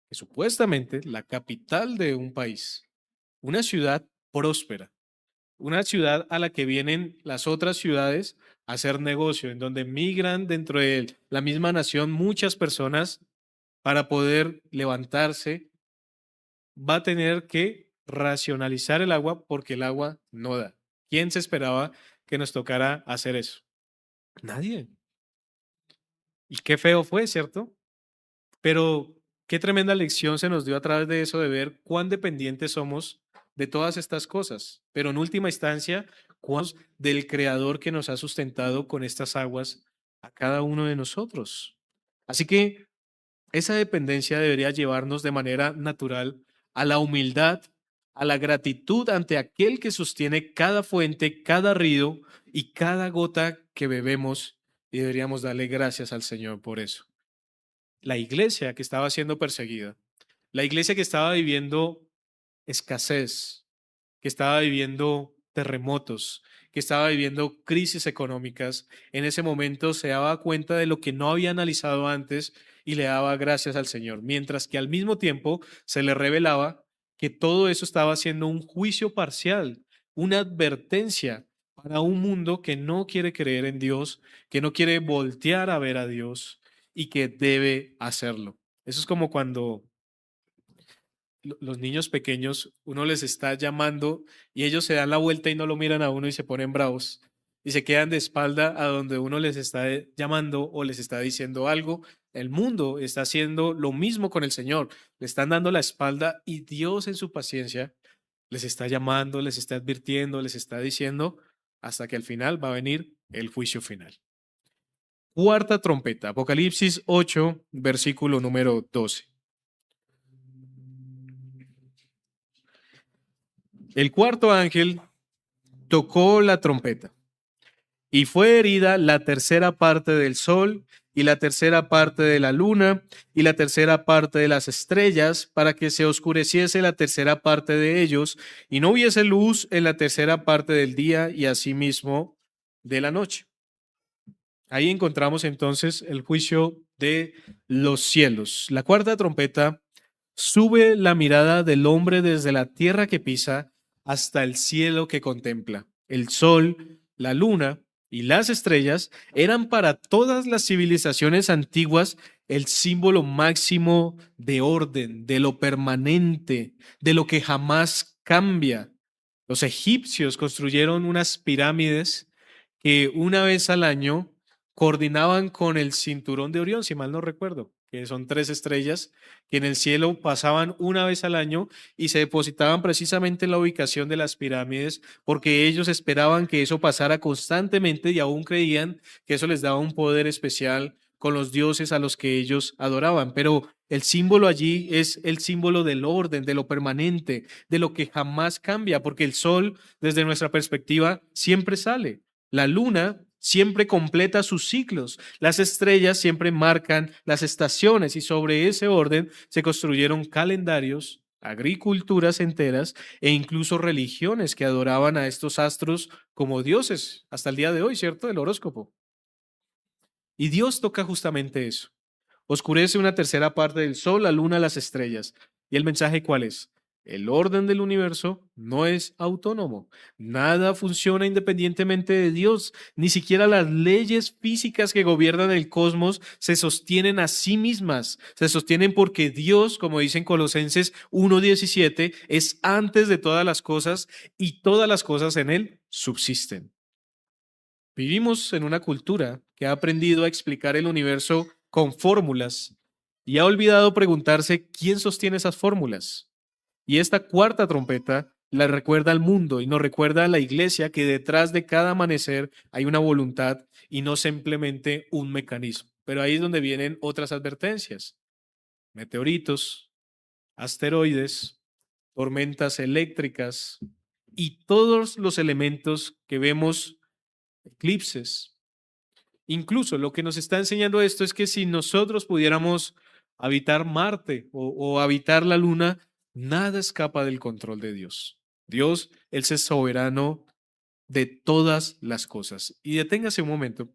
que supuestamente la capital de un país, una ciudad próspera, una ciudad a la que vienen las otras ciudades a hacer negocio, en donde migran dentro de la misma nación muchas personas para poder levantarse, va a tener que racionalizar el agua porque el agua no da? ¿Quién se esperaba que nos tocara hacer eso? Nadie. Y qué feo fue, ¿cierto? Pero qué tremenda lección se nos dio a través de eso, de ver cuán dependientes somos de todas estas cosas, pero en última instancia, cuán del Creador que nos ha sustentado con estas aguas a cada uno de nosotros. Así que esa dependencia debería llevarnos de manera natural a la humildad, a la gratitud ante aquel que sostiene cada fuente, cada río y cada gota que bebemos, y deberíamos darle gracias al Señor por eso. La iglesia que estaba siendo perseguida, la iglesia que estaba viviendo escasez, que estaba viviendo terremotos, que estaba viviendo crisis económicas, en ese momento se daba cuenta de lo que no había analizado antes y le daba gracias al Señor, mientras que al mismo tiempo se le revelaba que todo eso estaba siendo un juicio parcial, una advertencia para un mundo que no quiere creer en Dios, que no quiere voltear a ver a Dios y que debe hacerlo. Eso es como cuando los niños pequeños, uno les está llamando y ellos se dan la vuelta y no lo miran a uno y se ponen bravos y se quedan de espalda a donde uno les está llamando o les está diciendo algo. El mundo está haciendo lo mismo con el Señor. Le están dando la espalda y Dios en su paciencia les está llamando, les está advirtiendo, les está diciendo hasta que al final va a venir el juicio final. Cuarta trompeta, Apocalipsis 8, versículo número 12. El cuarto ángel tocó la trompeta y fue herida la tercera parte del sol y la tercera parte de la luna y la tercera parte de las estrellas para que se oscureciese la tercera parte de ellos y no hubiese luz en la tercera parte del día y asimismo de la noche. Ahí encontramos entonces el juicio de los cielos. La cuarta trompeta sube la mirada del hombre desde la tierra que pisa hasta el cielo que contempla. El sol, la luna y las estrellas eran para todas las civilizaciones antiguas el símbolo máximo de orden, de lo permanente, de lo que jamás cambia. Los egipcios construyeron unas pirámides que una vez al año coordinaban con el cinturón de Orión, si mal no recuerdo, que son tres estrellas que en el cielo pasaban una vez al año y se depositaban precisamente en la ubicación de las pirámides, porque ellos esperaban que eso pasara constantemente y aún creían que eso les daba un poder especial con los dioses a los que ellos adoraban. Pero el símbolo allí es el símbolo del orden, de lo permanente, de lo que jamás cambia, porque el sol, desde nuestra perspectiva, siempre sale. La luna siempre completa sus ciclos. Las estrellas siempre marcan las estaciones y sobre ese orden se construyeron calendarios, agriculturas enteras e incluso religiones que adoraban a estos astros como dioses hasta el día de hoy, ¿cierto? El horóscopo. Y Dios toca justamente eso. Oscurece una tercera parte del sol, la luna, las estrellas. ¿Y el mensaje cuál es? El orden del universo no es autónomo. Nada funciona independientemente de Dios. Ni siquiera las leyes físicas que gobiernan el cosmos se sostienen a sí mismas. Se sostienen porque Dios, como dicen Colosenses 1:17, es antes de todas las cosas y todas las cosas en él subsisten. Vivimos en una cultura que ha aprendido a explicar el universo con fórmulas y ha olvidado preguntarse quién sostiene esas fórmulas. Y esta cuarta trompeta la recuerda al mundo y nos recuerda a la iglesia que detrás de cada amanecer hay una voluntad y no simplemente un mecanismo. Pero ahí es donde vienen otras advertencias. Meteoritos, asteroides, tormentas eléctricas y todos los elementos que vemos, eclipses. Incluso lo que nos está enseñando esto es que si nosotros pudiéramos habitar Marte o habitar la Luna, nada escapa del control de Dios. Dios, Él es soberano de todas las cosas. Y deténgase un momento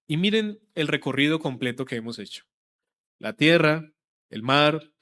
y miren el recorrido completo que hemos hecho. La tierra, el mar,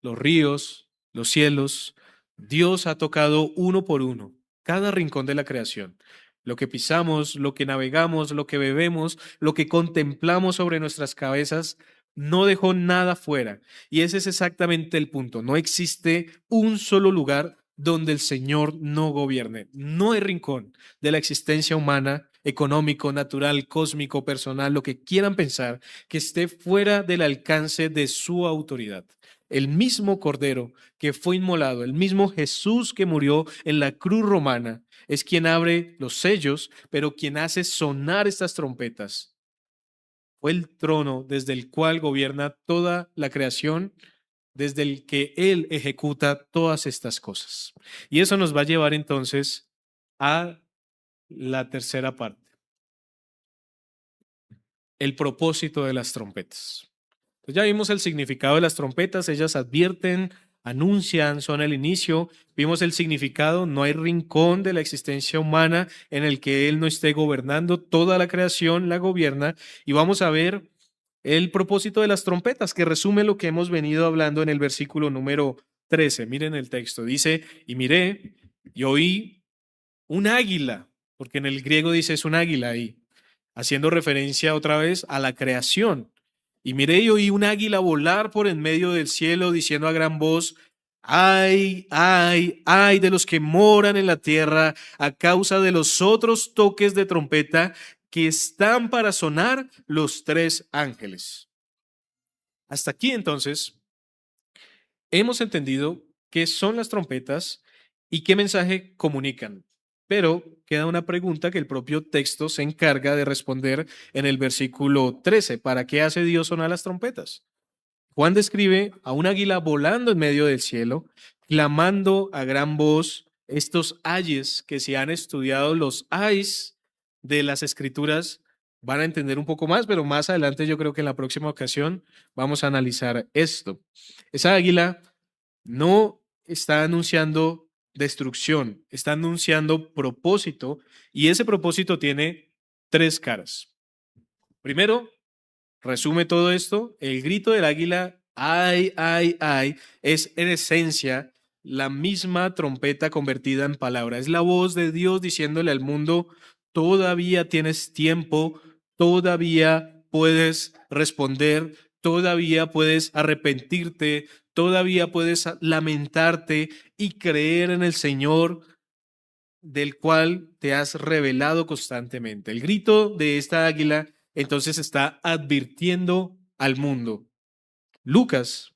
los ríos, los cielos. Dios ha tocado uno por uno cada rincón de la creación. Lo que pisamos, lo que navegamos, lo que bebemos, lo que contemplamos sobre nuestras cabezas, no dejó nada fuera. Y ese es exactamente el punto. No existe un solo lugar donde el Señor no gobierne. No hay rincón de la existencia humana, económico, natural, cósmico, personal, lo que quieran pensar, que esté fuera del alcance de su autoridad. El mismo Cordero que fue inmolado, el mismo Jesús que murió en la cruz romana, es quien abre los sellos, pero quien hace sonar estas trompetas. Fue el trono desde el cual gobierna toda la creación, desde el que Él ejecuta todas estas cosas. Y eso nos va a llevar entonces a la tercera parte, el propósito de las trompetas. Pues ya vimos el significado de las trompetas, ellas advierten, anuncian, son el inicio. Vimos el significado, no hay rincón de la existencia humana en el que Él no esté gobernando, toda la creación la gobierna. Y vamos a ver el propósito de las trompetas, que resume lo que hemos venido hablando en el versículo número 13. Miren el texto, dice, y miré y oí un águila, porque en el griego dice es un águila ahí, haciendo referencia otra vez a la creación. Y miré y oí un águila volar por en medio del cielo, diciendo a gran voz, ay, ay, ay de los que moran en la tierra a causa de los otros toques de trompeta que están para sonar los tres ángeles. Hasta aquí entonces hemos entendido qué son las trompetas y qué mensaje comunican. Pero queda una pregunta que el propio texto se encarga de responder en el versículo 13. ¿Para qué hace Dios sonar las trompetas? Juan describe a un águila volando en medio del cielo, clamando a gran voz estos ayes que si han estudiado los ayes de las escrituras van a entender un poco más, pero más adelante yo creo que en la próxima ocasión vamos a analizar esto. Esa águila no está anunciando destrucción, está anunciando propósito y ese propósito tiene tres caras. Primero, resume todo esto, el grito del águila, ay, ay, ay, es en esencia la misma trompeta convertida en palabra. Es la voz de Dios diciéndole al mundo, todavía tienes tiempo, todavía puedes responder, todavía puedes arrepentirte, todavía puedes lamentarte y creer en el Señor del cual te has revelado constantemente. El grito de esta águila entonces está advirtiendo al mundo. Lucas,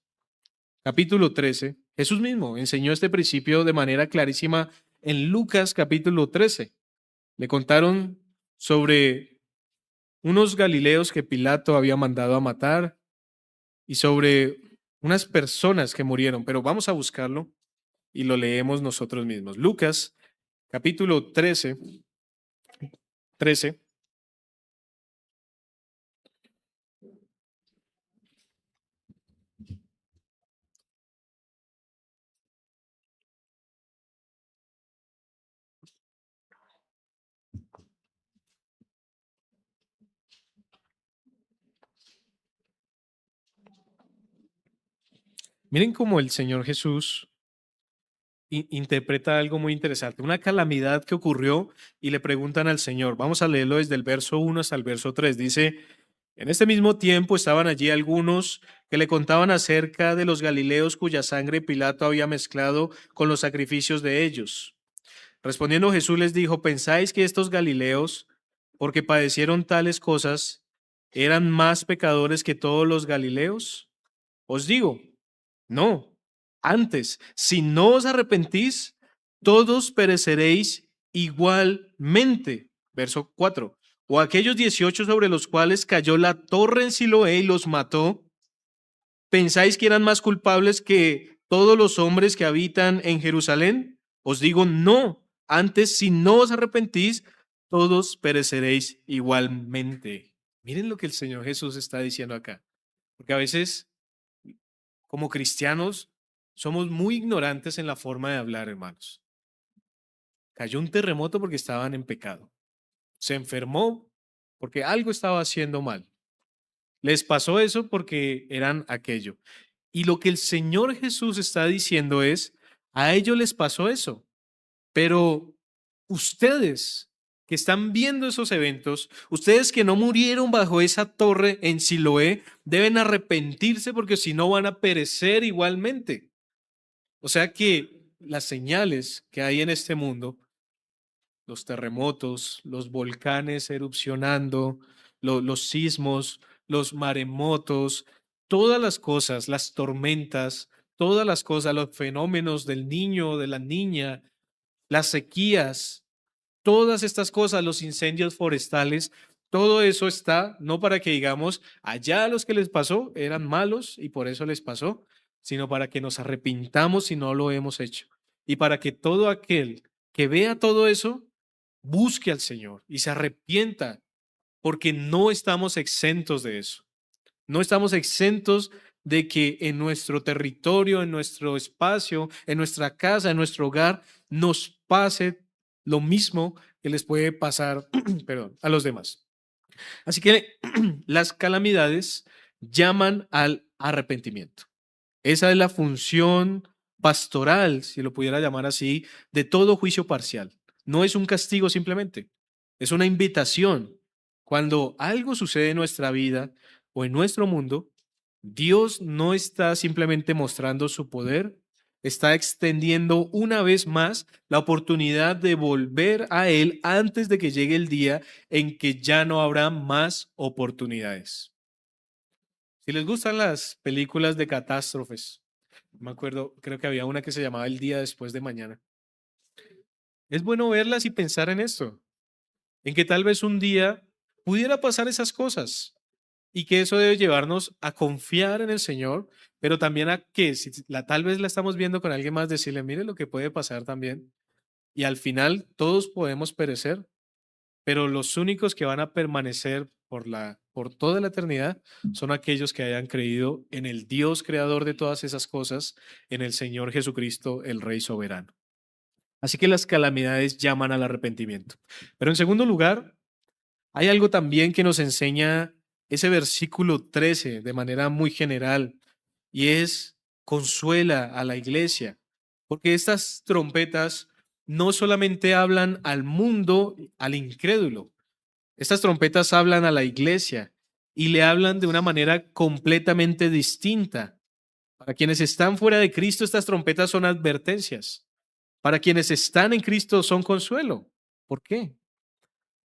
capítulo 13, Jesús mismo enseñó este principio de manera clarísima en Lucas capítulo 13. Le contaron sobre unos galileos que Pilato había mandado a matar y sobre unas personas que murieron, pero vamos a buscarlo y lo leemos nosotros mismos. Lucas capítulo 13. Miren cómo el Señor Jesús interpreta algo muy interesante, una calamidad que ocurrió y le preguntan al Señor. Vamos a leerlo desde el verso 1 hasta el verso 3. Dice, en este mismo tiempo estaban allí algunos que le contaban acerca de los galileos cuya sangre Pilato había mezclado con los sacrificios de ellos. Respondiendo Jesús les dijo, ¿pensáis que estos galileos, porque padecieron tales cosas, eran más pecadores que todos los galileos? Os digo, no, antes, si no os arrepentís, todos pereceréis igualmente. Verso 4. O aquellos 18 sobre los cuales cayó la torre en Siloé y los mató, ¿pensáis que eran más culpables que todos los hombres que habitan en Jerusalén? Os digo, no, antes, si no os arrepentís, todos pereceréis igualmente. Miren lo que el Señor Jesús está diciendo acá, porque a veces como cristianos, somos muy ignorantes en la forma de hablar, hermanos. Cayó un terremoto porque estaban en pecado. Se enfermó porque algo estaba haciendo mal. Les pasó eso porque eran aquello. Y lo que el Señor Jesús está diciendo es, a ellos les pasó eso, pero ustedes que están viendo esos eventos, ustedes que no murieron bajo esa torre en Siloé, deben arrepentirse porque si no van a perecer igualmente. O sea que las señales que hay en este mundo, los terremotos, los volcanes erupcionando, los sismos, los maremotos, todas las cosas, las tormentas, todas las cosas, los fenómenos del niño, de la niña, las sequías, todas estas cosas, los incendios forestales, todo eso está, no para que digamos, allá a los que les pasó eran malos y por eso les pasó, sino para que nos arrepintamos si no lo hemos hecho. Y para que todo aquel que vea todo eso, busque al Señor y se arrepienta, porque no estamos exentos de eso. No estamos exentos de que en nuestro territorio, en nuestro espacio, en nuestra casa, en nuestro hogar, nos pase lo mismo que les puede pasar, perdón, a los demás. Así que las calamidades llaman al arrepentimiento. Esa es la función pastoral, si lo pudiera llamar así, de todo juicio parcial. No es un castigo simplemente, es una invitación. Cuando algo sucede en nuestra vida o en nuestro mundo, Dios no está simplemente mostrando su poder, está extendiendo una vez más la oportunidad de volver a Él antes de que llegue el día en que ya no habrá más oportunidades. Si les gustan las películas de catástrofes, me acuerdo, creo que había una que se llamaba El día después de mañana. Es bueno verlas y pensar en esto, en que tal vez un día pudiera pasar esas cosas y que eso debe llevarnos a confiar en el Señor, pero también a que si tal vez la estamos viendo con alguien más, decirle, mire lo que puede pasar también. Y al final todos podemos perecer, pero los únicos que van a permanecer por toda la eternidad son aquellos que hayan creído en el Dios creador de todas esas cosas, en el Señor Jesucristo, el Rey soberano. Así que las calamidades llaman al arrepentimiento. Pero en segundo lugar, hay algo también que nos enseña ese versículo 13 de manera muy general, y es consuela a la iglesia, porque estas trompetas no solamente hablan al mundo, al incrédulo, estas trompetas hablan a la iglesia y le hablan de una manera completamente distinta. Para quienes están fuera de Cristo, estas trompetas son advertencias. Para quienes están en Cristo son consuelo. ¿Por qué?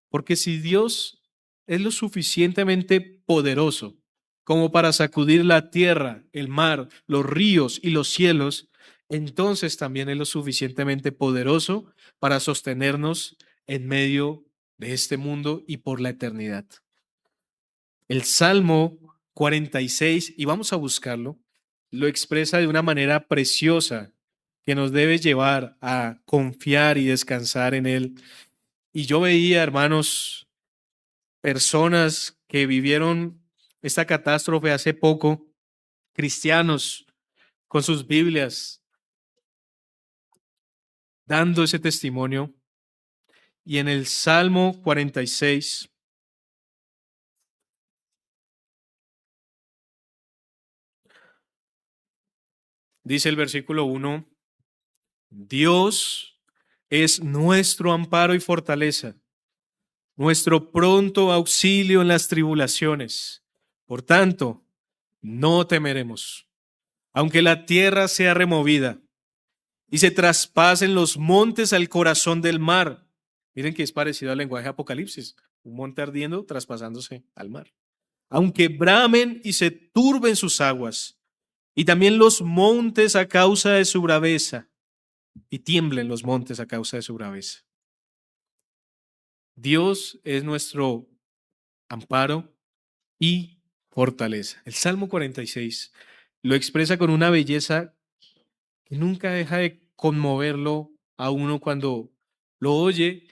Porque si Dios es lo suficientemente poderoso como para sacudir la tierra, el mar, los ríos y los cielos, entonces también es lo suficientemente poderoso para sostenernos en medio de este mundo y por la eternidad. El Salmo 46, y vamos a buscarlo, lo expresa de una manera preciosa que nos debe llevar a confiar y descansar en él. Y yo veía, hermanos, personas que vivieron esta catástrofe hace poco, cristianos con sus Biblias, dando ese testimonio. Y en el Salmo 46, dice el versículo 1, Dios es nuestro amparo y fortaleza, nuestro pronto auxilio en las tribulaciones. Por tanto, no temeremos, aunque la tierra sea removida y se traspasen los montes al corazón del mar. Miren que es parecido al lenguaje de Apocalipsis, un monte ardiendo traspasándose al mar. Aunque bramen y se turben sus aguas, y también los montes a causa de su braveza, y tiemblen los montes a causa de su braveza. Dios es nuestro amparo y fortaleza. El Salmo 46 lo expresa con una belleza que nunca deja de conmoverlo a uno cuando lo oye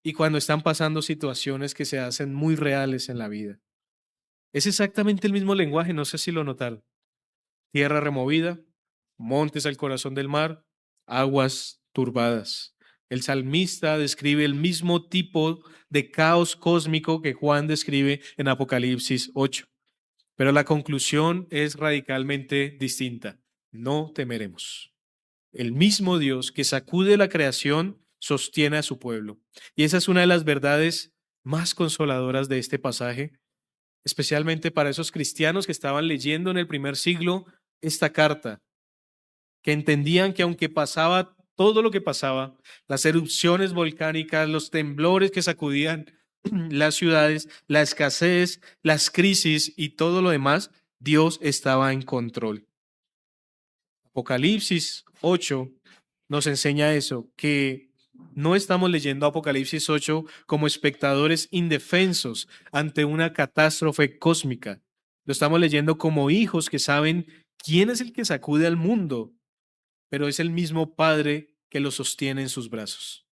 y cuando están pasando situaciones que se hacen muy reales en la vida. Es exactamente el mismo lenguaje, no sé si lo notaron. Tierra removida, montes al corazón del mar, aguas turbadas. El salmista describe el mismo tipo de caos cósmico que Juan describe en Apocalipsis 8, pero la conclusión es radicalmente distinta. No temeremos. El mismo Dios que sacude la creación sostiene a su pueblo. Y esa es una de las verdades más consoladoras de este pasaje, especialmente para esos cristianos que estaban leyendo en el primer siglo esta carta, que entendían que aunque pasaba todo lo que pasaba, las erupciones volcánicas, los temblores que sacudían las ciudades, la escasez, las crisis y todo lo demás, Dios estaba en control. Apocalipsis 8 nos enseña eso, que no estamos leyendo Apocalipsis 8 como espectadores indefensos ante una catástrofe cósmica. Lo estamos leyendo como hijos que saben quién es el que sacude al mundo, pero es el mismo Padre que lo sostiene en sus brazos.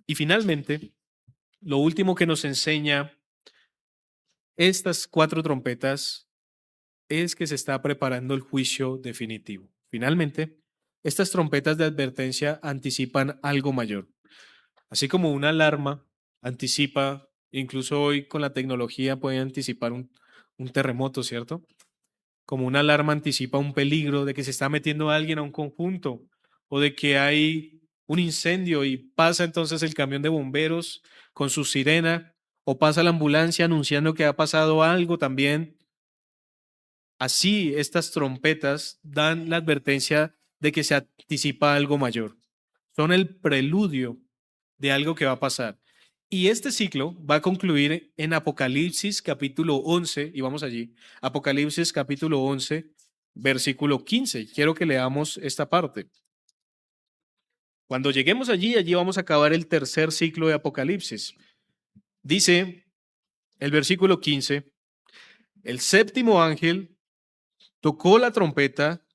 Y finalmente, lo último que nos enseña estas cuatro trompetas es que se está preparando el juicio definitivo. Finalmente, estas trompetas de advertencia anticipan algo mayor. Así como una alarma anticipa, incluso hoy con la tecnología puede anticipar un terremoto, ¿cierto? Como una alarma anticipa un peligro de que se está metiendo alguien a un conjunto o de que hay un incendio y pasa entonces el camión de bomberos con su sirena o pasa la ambulancia anunciando que ha pasado algo también. Así estas trompetas dan la advertencia de que se anticipa algo mayor. Son el preludio de algo que va a pasar. Y este ciclo va a concluir en Apocalipsis capítulo 11, y vamos allí, Apocalipsis capítulo 11, versículo 15. Quiero que leamos esta parte. Cuando lleguemos allí, allí vamos a acabar el tercer ciclo de Apocalipsis. Dice el versículo 15, el séptimo ángel tocó la trompeta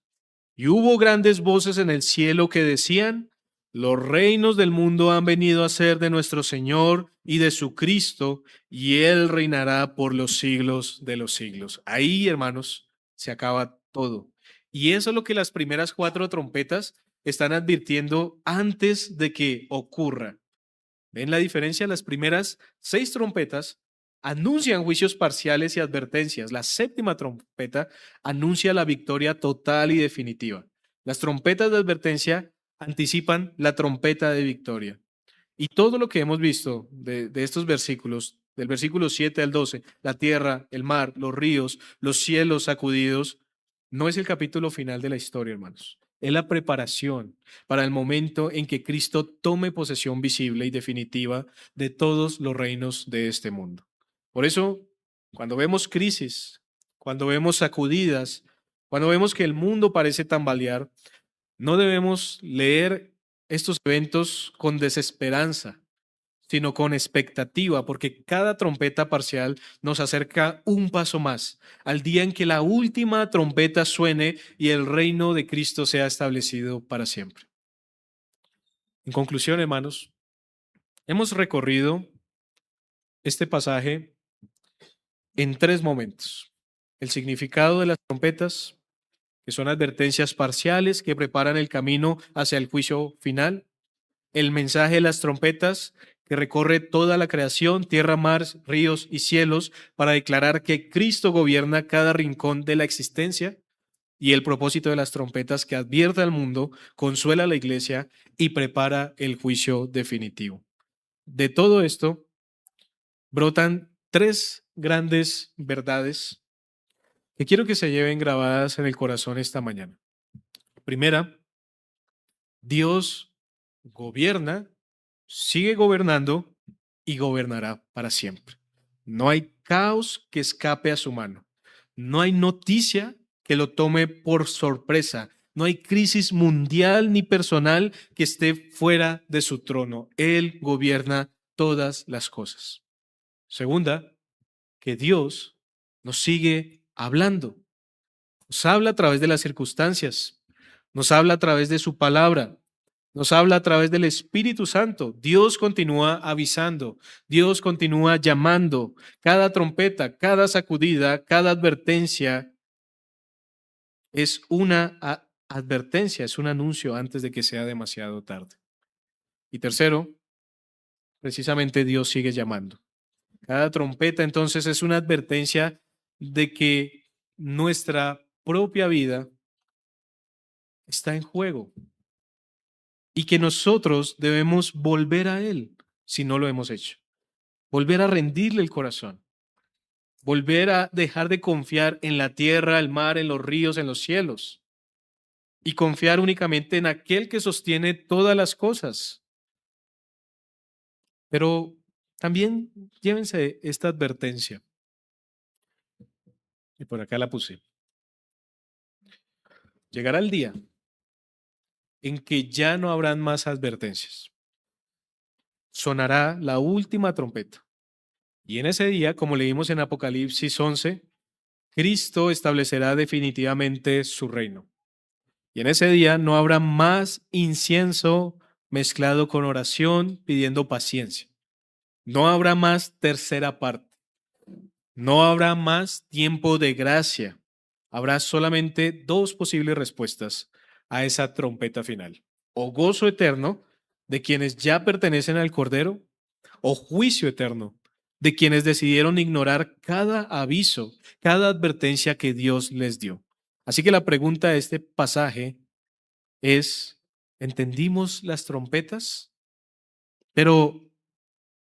y hubo grandes voces en el cielo que decían, los reinos del mundo han venido a ser de nuestro Señor y de su Cristo, y Él reinará por los siglos de los siglos. Ahí, hermanos, se acaba todo. Y eso es lo que las primeras cuatro trompetas están advirtiendo antes de que ocurra. ¿Ven la diferencia? Las primeras 6 trompetas anuncian juicios parciales y advertencias. La séptima trompeta anuncia la victoria total y definitiva. Las trompetas de advertencia anticipan la trompeta de victoria. Y todo lo que hemos visto de estos versículos, del versículo 7 al 12, la tierra, el mar, los ríos, los cielos sacudidos, no es el capítulo final de la historia, hermanos. Es la preparación para el momento en que Cristo tome posesión visible y definitiva de todos los reinos de este mundo. Por eso, cuando vemos crisis, cuando vemos sacudidas, cuando vemos que el mundo parece tambalear, no debemos leer estos eventos con desesperanza, sino con expectativa, porque cada trompeta parcial nos acerca un paso más al día en que la última trompeta suene y el reino de Cristo sea establecido para siempre. En conclusión, hermanos, hemos recorrido este pasaje en 3 momentos. El significado de las trompetas, que son advertencias parciales que preparan el camino hacia el juicio final. El mensaje de las trompetas, que recorre toda la creación, tierra, mar, ríos y cielos, para declarar que Cristo gobierna cada rincón de la existencia. Y el propósito de las trompetas, que advierte al mundo, consuela a la iglesia y prepara el juicio definitivo. De todo esto brotan 3 grandes verdades que quiero que se lleven grabadas en el corazón esta mañana. Primera, Dios gobierna, sigue gobernando y gobernará para siempre. No hay caos que escape a su mano. No hay noticia que lo tome por sorpresa. No hay crisis mundial ni personal que esté fuera de su trono. Él gobierna todas las cosas. Segunda, que Dios nos sigue hablando. Nos habla a través de las circunstancias. Nos habla a través de su palabra. Nos habla a través del Espíritu Santo. Dios continúa avisando, Dios continúa llamando. Cada trompeta, cada sacudida, cada advertencia es una advertencia, es un anuncio antes de que sea demasiado tarde. Y tercero, precisamente Dios sigue llamando. Cada trompeta entonces es una advertencia de que nuestra propia vida está en juego y que nosotros debemos volver a Él si no lo hemos hecho. Volver a rendirle el corazón, volver a dejar de confiar en la tierra, el mar, en los ríos, en los cielos, y confiar únicamente en aquel que sostiene todas las cosas. Pero también llévense esta advertencia, y por acá la puse. Llegará el día en que ya no habrán más advertencias. Sonará la última trompeta. Y en ese día, como leímos en Apocalipsis 11, Cristo establecerá definitivamente su reino. Y en ese día no habrá más incienso mezclado con oración pidiendo paciencia. No habrá más tercera parte. No habrá más tiempo de gracia. Habrá solamente 2 posibles respuestas a esa trompeta final. O gozo eterno de quienes ya pertenecen al Cordero, o juicio eterno de quienes decidieron ignorar cada aviso, cada advertencia que Dios les dio. Así que la pregunta de este pasaje es, ¿entendimos las trompetas? Pero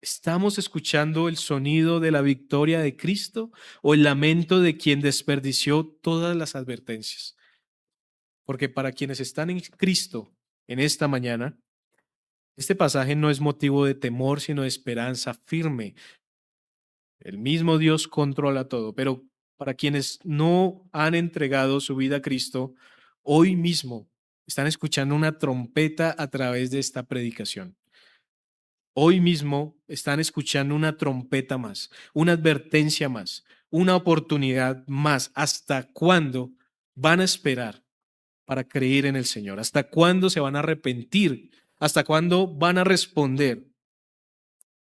¿estamos escuchando el sonido de la victoria de Cristo o el lamento de quien desperdició todas las advertencias? Porque para quienes están en Cristo en esta mañana, este pasaje no es motivo de temor, sino de esperanza firme. El mismo Dios controla todo, pero para quienes no han entregado su vida a Cristo, hoy mismo están escuchando una trompeta a través de esta predicación. Hoy mismo están escuchando una trompeta más, una advertencia más, una oportunidad más. ¿Hasta cuándo van a esperar para creer en el Señor? ¿Hasta cuándo se van a arrepentir? ¿Hasta cuándo van a responder?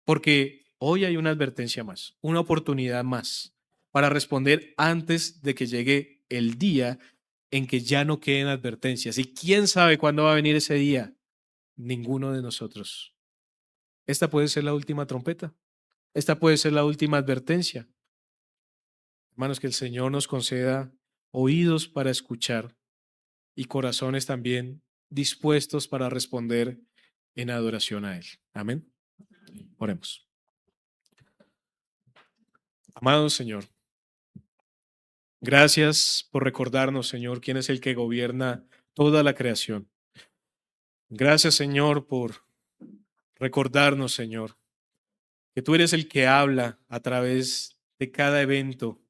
Porque hoy hay una advertencia más, una oportunidad más para responder antes de que llegue el día en que ya no queden advertencias. ¿Y quién sabe cuándo va a venir ese día? Ninguno de nosotros. Esta puede ser la última trompeta. Esta puede ser la última advertencia. Hermanos, que el Señor nos conceda oídos para escuchar y corazones también dispuestos para responder en adoración a Él. Amén. Oremos. Amado Señor, gracias por recordarnos, Señor, quién es el que gobierna toda la creación. Gracias, Señor, por recordarnos, Señor, que tú eres el que habla a través de cada evento,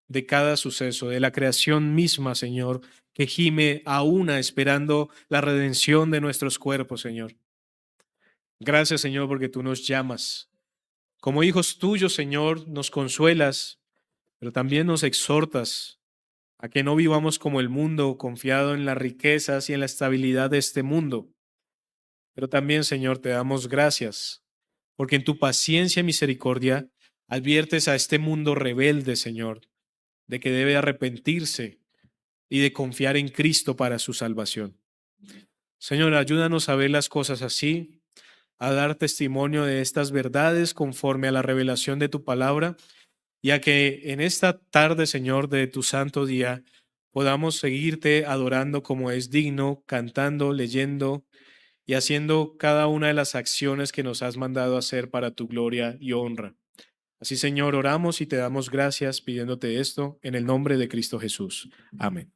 de cada suceso, de la creación misma, Señor, que gime a una esperando la redención de nuestros cuerpos, Señor. Gracias, Señor, porque tú nos llamas. Como hijos tuyos, Señor, nos consuelas, pero también nos exhortas a que no vivamos como el mundo, confiado en las riquezas y en la estabilidad de este mundo. Pero también, Señor, te damos gracias, porque en tu paciencia y misericordia adviertes a este mundo rebelde, Señor, de que debe arrepentirse y de confiar en Cristo para su salvación. Señor, ayúdanos a ver las cosas así, a dar testimonio de estas verdades conforme a la revelación de tu palabra, y a que en esta tarde, Señor, de tu santo día, podamos seguirte adorando como es digno, cantando, leyendo y haciendo cada una de las acciones que nos has mandado hacer para tu gloria y honra. Así, Señor, oramos y te damos gracias pidiéndote esto en el nombre de Cristo Jesús. Amén.